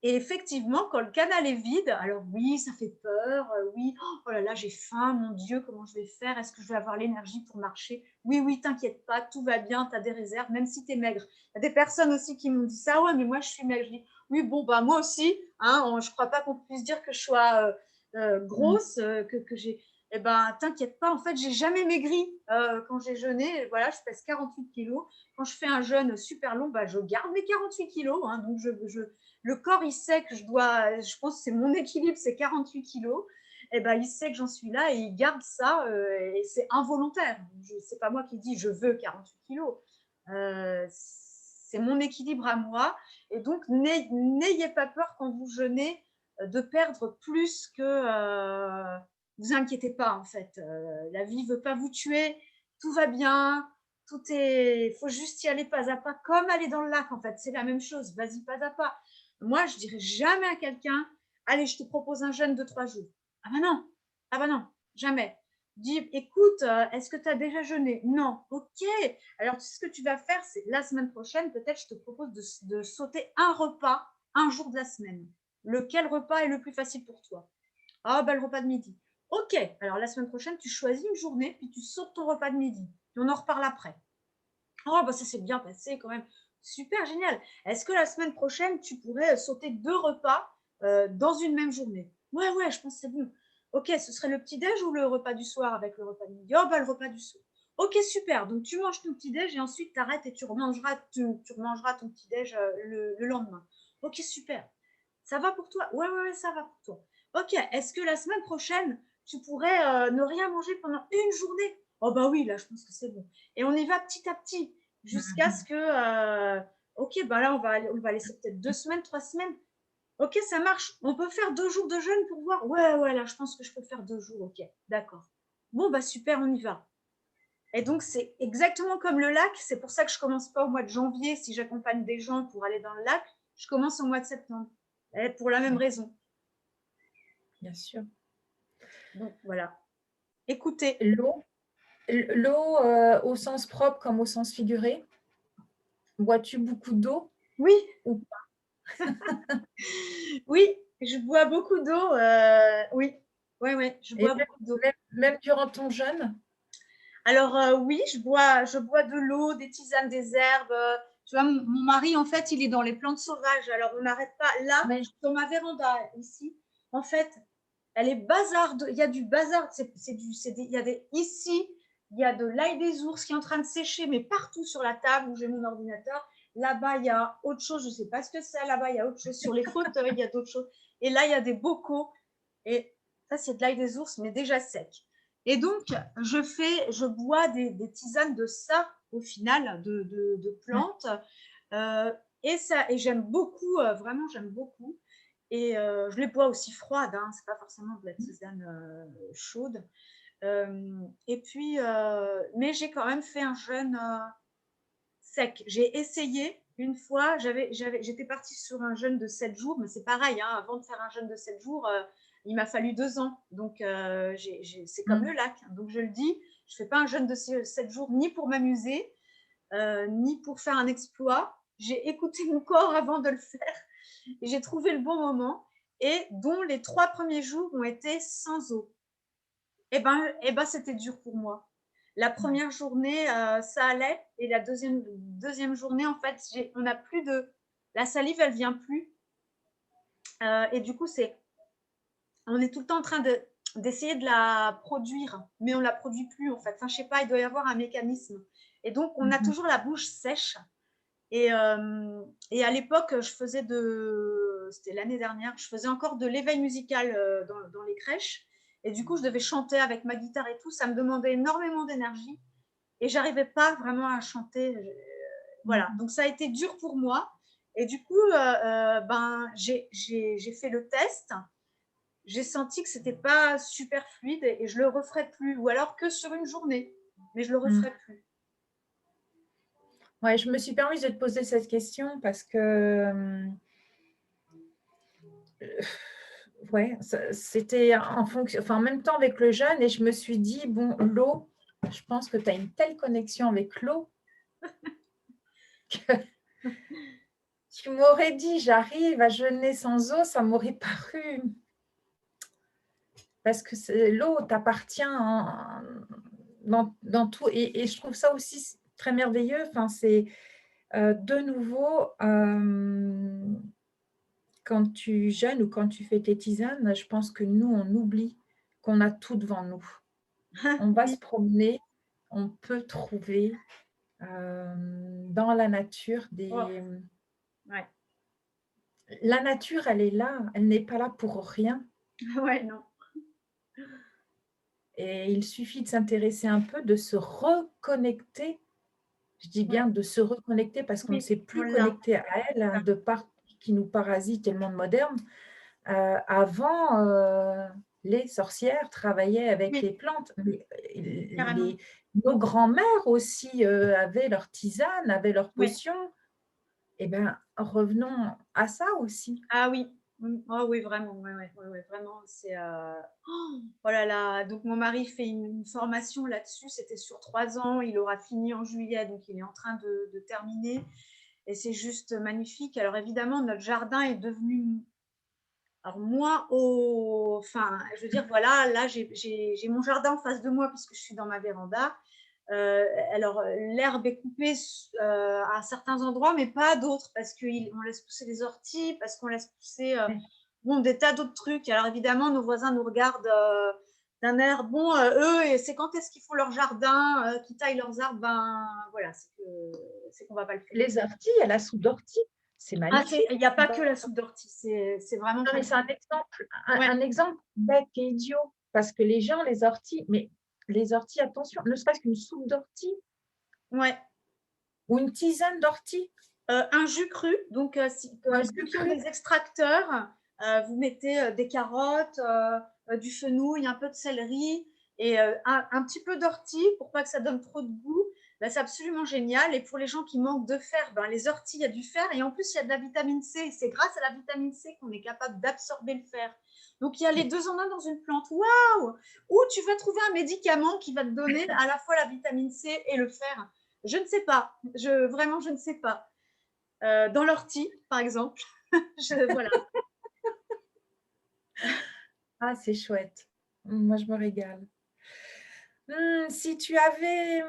Speaker 2: Et effectivement, quand le canal est vide, alors oui, ça fait peur, oui, oh là là, j'ai faim, mon Dieu, comment je vais faire? Est-ce que je vais avoir l'énergie pour marcher? Oui, oui, t'inquiète pas, tout va bien, tu as des réserves, même si tu es maigre. Il y a des personnes aussi qui m'ont dit ça, ouais, mais moi je suis maigre. Je dis, oui, bon, bah moi aussi, hein, je ne crois pas qu'on puisse dire que je sois
Speaker 1: Mmh.
Speaker 2: grosse, que j'ai. Eh ben, t'inquiète pas, en fait, j'ai jamais maigri quand j'ai jeûné. Voilà, je pèse 48 kilos. Quand je fais un jeûne super long, bah, je garde mes 48 kilos. Hein, donc, le corps, il sait que je pense que c'est mon équilibre, c'est 48 kilos. Et ben, il sait que j'en suis là et il garde ça et c'est involontaire. C'est pas moi qui dis je veux 48 kilos. C'est mon équilibre à moi. Et donc, n'ayez pas peur quand vous jeûnez de perdre plus que. Vous inquiétez pas, en fait. La vie ne veut pas vous tuer. Tout va bien. Tout est. Il faut juste y aller pas à pas, comme aller dans le lac, en fait. C'est la même chose. Vas-y, pas à pas. Moi, je dirais jamais à quelqu'un, allez, je te propose un jeûne de 3 jours. Ah ben non, ah ben non, jamais. Dis, écoute, est-ce que tu as déjà jeûné? Non, ok. Alors, ce que tu vas faire, c'est la semaine prochaine, peut-être, je te propose de sauter un repas, un jour de la semaine. Lequel repas est le plus facile pour toi? Ah, ben le repas de midi. Ok, alors la semaine prochaine, tu choisis une journée, puis tu sautes ton repas de midi. Puis on en reparle après. Oh, bah ça s'est bien passé quand même. Super, génial. Est-ce que la semaine prochaine, tu pourrais sauter 2 repas dans une même journée? Ouais, ouais, je pense que c'est bon. Ok, ce serait le petit-déj ou le repas du soir avec le repas de midi? Oh, bah le repas du soir. Ok, super. Donc, tu manges ton petit-déj et ensuite, tu arrêtes et tu remangeras ton petit-déj le lendemain. Ok, super. Ça va pour toi? Ouais, ouais, ouais, ça va pour toi. Ok, est-ce que la semaine prochaine, tu pourrais ne rien manger pendant une journée? Oh, bah oui, là, je pense que c'est bon. Et on y va petit à petit jusqu'à ce que, ok, bah là, on va laisser peut-être 2 semaines, 3 semaines. Ok, ça marche. On peut faire 2 jours de jeûne pour voir. Ouais, ouais, là, je pense que je peux faire 2 jours. Ok, d'accord. Bon, bah super, on y va. Et donc, c'est exactement comme le lac. C'est pour ça que je commence pas au mois de janvier si j'accompagne des gens pour aller dans le lac. Je commence au mois de septembre. Et pour la même
Speaker 1: Oui,
Speaker 2: raison.
Speaker 1: bien sûr.
Speaker 2: Donc, voilà. Écoutez,
Speaker 1: L'eau, au sens propre comme au sens figuré, bois-tu beaucoup d'eau
Speaker 2: oui,
Speaker 1: ou
Speaker 2: oui, je bois beaucoup d'eau. Oui, ouais, ouais, je
Speaker 1: et
Speaker 2: bois beaucoup d'eau.
Speaker 1: même durant ton jeûne?
Speaker 2: Alors, oui, je bois de l'eau, des tisanes, des herbes. Tu vois, mon mari, en fait, il est dans les plantes sauvages. Alors, on n'arrête pas. Là,
Speaker 1: Oui.
Speaker 2: sur ma véranda, ici, en fait, elle est bazarde. Il y a du bazar. Il y a ici, il y a de l'ail des ours qui est en train de sécher, mais partout sur la table où j'ai mon ordinateur. Là-bas, il y a autre chose. Je ne sais pas ce que c'est. Là-bas, il y a autre chose. Sur les fauteuils, il y a d'autres choses. Et là, il y a des bocaux. Et ça, c'est de l'ail des ours, mais déjà sec. Et donc, je bois des tisanes de ça, au final, de
Speaker 1: Ouais.
Speaker 2: plantes. Et j'aime beaucoup, vraiment, j'aime beaucoup. Et je les bois aussi froides, hein, c'est pas forcément de la tisane chaude. Et puis, mais j'ai quand même fait un jeûne sec. J'ai essayé une fois, j'étais partie sur un jeûne de 7 jours, mais c'est pareil, hein, avant de faire un jeûne de 7 jours, il m'a fallu 2 ans. Donc, c'est comme le
Speaker 1: Mmh.
Speaker 2: lac. Donc, je le dis, je ne fais pas un jeûne de 7 jours ni pour m'amuser, ni pour faire un exploit. J'ai écouté mon corps avant de le faire et j'ai trouvé le bon moment, et dont les 3 premiers jours ont été sans eau. Et ben, c'était dur pour moi. La
Speaker 1: Ouais.
Speaker 2: première journée, ça allait, et la deuxième journée, en fait, on n'a plus de, la salive, elle vient plus, et du coup, on est tout le temps en train d'essayer de la produire, mais on la produit plus, en fait. Enfin, je sais pas, il doit y avoir un mécanisme. Et donc, on a
Speaker 1: Mmh.
Speaker 2: toujours la bouche sèche. Et à l'époque, c'était l'année dernière, je faisais encore de l'éveil musical dans les crèches. Et du coup, je devais chanter avec ma guitare et tout. Ça me demandait énormément d'énergie. Et j'arrivais pas vraiment à chanter. Voilà.
Speaker 1: Mmh.
Speaker 2: Donc, ça a été dur pour moi. Et du coup, ben, j'ai fait le test. J'ai senti que c'était pas super fluide, et je le referai plus. Ou alors que sur une journée. Mais je le
Speaker 1: Mmh.
Speaker 2: referai plus.
Speaker 1: Ouais, je me suis permise de te poser cette question parce que, ouais, c'était en fonction, enfin, en même temps avec le jeûne, et je me suis dit: «Bon, l'eau, je pense que tu as une telle connexion avec l'eau que tu m'aurais dit: "J'arrive à jeûner sans eau", ça m'aurait paru, parce que c'est l'eau t'appartient dans tout, et je trouve ça aussi très merveilleux. Enfin, c'est, de nouveau, quand tu jeûnes ou quand tu fais tes tisanes, je pense que nous, on oublie qu'on a tout devant nous. On va
Speaker 2: Oui,
Speaker 1: se promener, on peut trouver, dans la nature
Speaker 2: oh,
Speaker 1: des
Speaker 2: ouais.
Speaker 1: la nature, elle est là, elle n'est pas là pour rien,
Speaker 2: Ouais, non.
Speaker 1: et il suffit de s'intéresser un peu, de se reconnecter. Je dis
Speaker 2: Ouais,
Speaker 1: bien de se reconnecter parce qu'on ne
Speaker 2: oui,
Speaker 1: s'est
Speaker 2: on
Speaker 1: plus
Speaker 2: l'a.
Speaker 1: connecté à elle, hein, de par tout ce qui nous parasite et le monde moderne. Avant, les sorcières travaillaient avec
Speaker 2: Oui,
Speaker 1: les plantes, mais
Speaker 2: carrément.
Speaker 1: nos grands-mères aussi, avaient leurs tisanes, avaient leurs
Speaker 2: Oui.
Speaker 1: potions. Et ben, revenons à ça aussi.
Speaker 2: Ah oui. Ah oui, vraiment. Ouais, ouais, ouais, ouais, vraiment. Oh là là. Donc, mon mari fait une formation là-dessus. C'était sur 3 ans. Il aura fini en juillet. Donc, il est en train de terminer. Et c'est juste magnifique. Alors, évidemment, notre jardin est devenu. Alors, moi, enfin, je veux dire, voilà, là, j'ai mon jardin en face de moi puisque je suis dans ma véranda. Alors, l'herbe est coupée à certains endroits, mais pas à d'autres, parce qu'on laisse pousser des orties, parce qu'on laisse pousser
Speaker 1: Ouais.
Speaker 2: bon, des tas d'autres trucs. Alors, évidemment, nos voisins nous regardent d'un air, bon, eux, et c'est quand est-ce qu'ils font leur jardin, qu'ils taillent leurs arbres, ben voilà, c'est qu'on ne va pas le faire.
Speaker 1: Les orties, il y a la soupe d'ortie, c'est
Speaker 2: Ah,
Speaker 1: magnifique.
Speaker 2: il n'y a pas que la soupe d'ortie, c'est vraiment
Speaker 1: Non, mais c'est un
Speaker 2: fantastique.
Speaker 1: exemple,
Speaker 2: Ouais,
Speaker 1: un exemple bête et idiot, parce que les gens, les orties, mais les orties, attention, ne serait-ce qu'une soupe d'ortie
Speaker 2: ouais,
Speaker 1: ou une tisane d'ortie.
Speaker 2: Un jus cru, donc
Speaker 1: Un
Speaker 2: ceux
Speaker 1: jus
Speaker 2: qui ont
Speaker 1: cru?
Speaker 2: des extracteurs, vous mettez des carottes, du fenouil, un peu de céleri et un petit peu d'ortie pour pas que ça donne trop de goût. Là, c'est absolument génial. Et pour les gens qui manquent de fer, ben, les orties, il y a du fer et en plus, il y a de la vitamine C. C'est grâce à la vitamine C qu'on est capable d'absorber le fer. Donc, il y a les deux en un dans une plante. Waouh! Ou tu vas trouver un médicament qui va te donner à la fois la vitamine C et le fer. Je ne sais pas. Vraiment, je ne sais pas. Dans l'ortie, par exemple. Voilà.
Speaker 1: Ah, c'est chouette. Moi, je me régale. Si tu avais,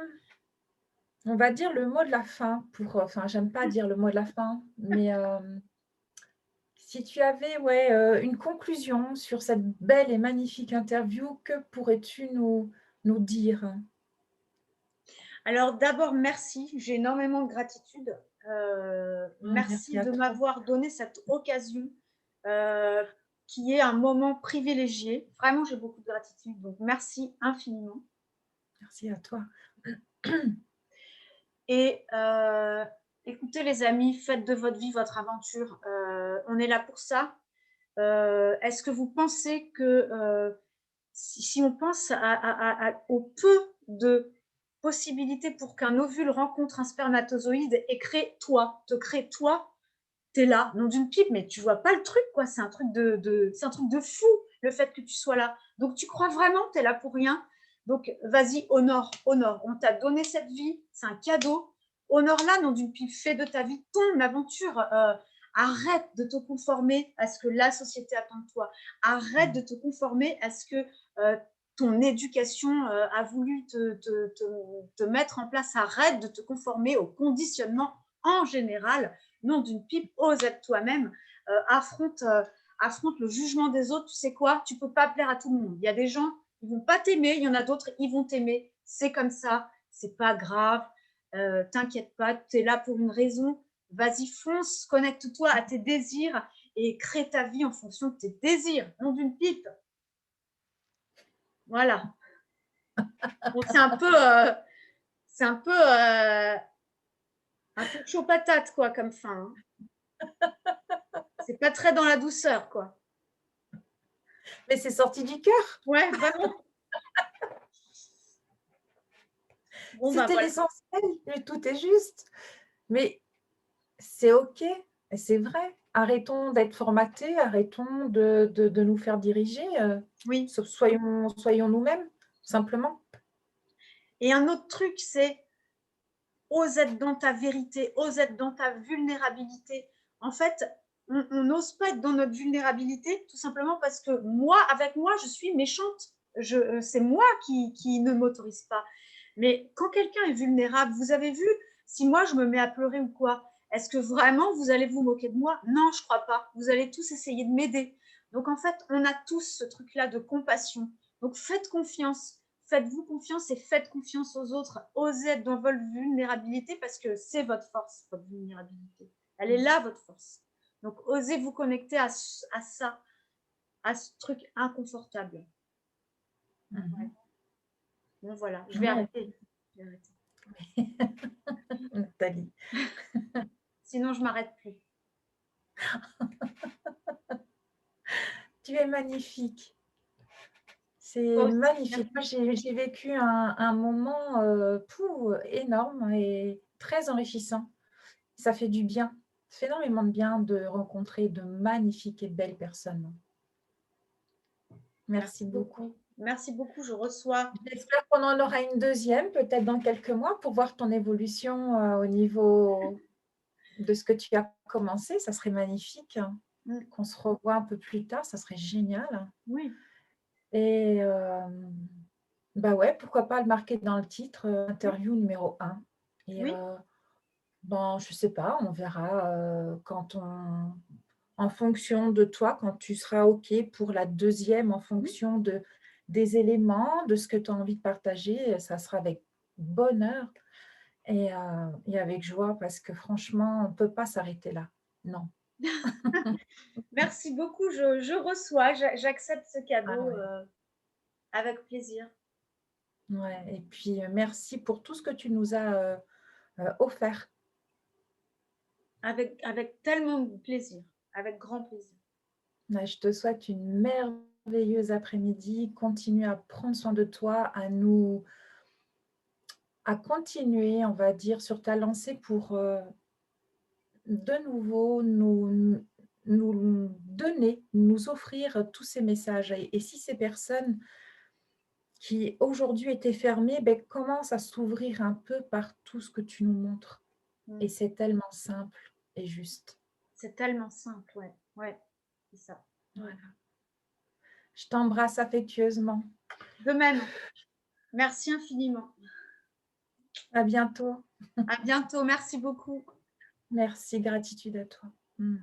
Speaker 1: on va dire le mot de la fin enfin, j'aime pas dire le mot de la fin, mais si tu avais, ouais, une conclusion sur cette belle et magnifique interview, que pourrais-tu nous dire?
Speaker 2: Alors d'abord, merci. J'ai énormément de gratitude.
Speaker 1: Merci
Speaker 2: Merci
Speaker 1: à
Speaker 2: de
Speaker 1: toi.
Speaker 2: m'avoir donné cette occasion euh, qui est un moment privilégié. Vraiment, j'ai beaucoup de gratitude. Donc, merci infiniment.
Speaker 1: Merci à toi.
Speaker 2: Et écoutez, les amis, faites de votre vie votre aventure. On est là pour ça. Est-ce que vous pensez que si on pense au peu de possibilités pour qu'un ovule rencontre un spermatozoïde et te crée toi, t'es là, non d'une pipe, mais tu vois pas le truc, quoi. C'est un truc c'est un truc de fou, le fait que tu sois là. Donc tu crois vraiment que t'es là pour rien. Donc vas-y, honore, honore. On t'a donné cette vie, c'est un cadeau. Honore-la, non d'une pipe, fais de ta vie ton aventure. Arrête de te conformer à ce que la société attend de toi. Arrête de te conformer à ce que ton éducation a voulu te mettre en place. Arrête de te conformer au conditionnement en général. Non d'une pipe, ose être toi-même. Affronte le jugement des autres. Tu sais quoi? Tu peux pas plaire à tout le monde. Il y a des gens, ils vont pas t'aimer. Il y en a d'autres, ils vont t'aimer. C'est comme ça. C'est pas grave. T'inquiète pas. Tu es là pour une raison. Vas-y, fonce. Connecte-toi à tes désirs et crée ta vie en fonction de tes désirs. Non d'une pipe. Voilà. Bon, c'est un peu chaud patate, quoi, comme fin. Hein. C'est pas très dans la douceur, quoi.
Speaker 1: Mais c'est sorti du cœur,
Speaker 2: Ouais, vraiment. Bon, bah
Speaker 1: c'était
Speaker 2: voilà.
Speaker 1: l'essentiel et tout est juste. Mais c'est OK et c'est vrai. Arrêtons d'être formatés, arrêtons de nous faire diriger,
Speaker 2: Oui.
Speaker 1: soyons nous-mêmes, simplement.
Speaker 2: Et un autre truc, c'est ose être dans ta vérité, ose être dans ta vulnérabilité. En fait, on n'ose pas être dans notre vulnérabilité tout simplement parce que moi, avec moi, je suis méchante. C'est moi qui ne m'autorise pas. Mais quand quelqu'un est vulnérable, vous avez vu, si moi je me mets à pleurer ou quoi, est-ce que vraiment vous allez vous moquer de moi? Non, je crois pas. Vous allez tous essayer de m'aider. Donc en fait, on a tous ce truc-là de compassion. Donc faites confiance. Faites-vous confiance et faites confiance aux autres. Osez être dans votre vulnérabilité parce que c'est votre force, votre vulnérabilité. Elle est là, votre force. Donc osez vous connecter à ça, à ce truc inconfortable. Ouais. Bon, voilà, je vais
Speaker 1: Ouais,
Speaker 2: arrêter. Je vais arrêter.
Speaker 1: Nathalie,
Speaker 2: Sinon, je m'arrête plus.
Speaker 1: tu es magnifique.
Speaker 2: Toi
Speaker 1: C'est
Speaker 2: aussi,
Speaker 1: magnifique. Moi,
Speaker 2: merci.
Speaker 1: j'ai vécu un moment, énorme et très enrichissant. Ça fait du bien. Ça fait énormément de bien de rencontrer de magnifiques et belles personnes. Merci
Speaker 2: Merci
Speaker 1: beaucoup.
Speaker 2: beaucoup. Merci beaucoup, je reçois.
Speaker 1: J'espère qu'on en aura une deuxième, peut-être dans quelques mois, pour voir ton évolution, au niveau de ce que tu as commencé. Ça serait magnifique, hein,
Speaker 2: Mm.
Speaker 1: qu'on se revoie un peu plus tard, ça serait génial.
Speaker 2: Oui,
Speaker 1: Et bah, ouais, pourquoi pas le marquer dans le titre,
Speaker 2: oui,
Speaker 1: interview numéro 1. Et
Speaker 2: oui.
Speaker 1: ben, je sais pas, on verra, quand on en fonction de toi, quand tu seras OK pour la deuxième, en
Speaker 2: Oui.
Speaker 1: fonction des éléments, de ce que tu as envie de partager, ça sera avec bonheur et avec joie parce que franchement, on ne peut pas s'arrêter là. Non.
Speaker 2: Merci beaucoup, je reçois, j'accepte ce
Speaker 1: Ah
Speaker 2: cadeau
Speaker 1: ouais.
Speaker 2: avec plaisir.
Speaker 1: Ouais et puis, merci pour tout ce que tu nous as, offert.
Speaker 2: avec tellement de plaisir, avec grand plaisir.
Speaker 1: Bah, je te souhaite une merveilleuse après-midi. Continue à prendre soin de toi, à continuer, on va dire, sur ta lancée pour, de nouveau nous donner, nous offrir tous ces messages et si ces personnes qui aujourd'hui étaient fermées, beh, commencent à s'ouvrir un peu par tout ce que tu nous montres et
Speaker 2: Mm.
Speaker 1: c'est tellement simple et juste.
Speaker 2: C'est tellement simple, ouais, ouais, c'est ça. Mm.
Speaker 1: Voilà. Je t'embrasse affectueusement.
Speaker 2: De même, merci infiniment.
Speaker 1: À bientôt.
Speaker 2: À bientôt, merci beaucoup.
Speaker 1: Merci, gratitude à toi. Mmh.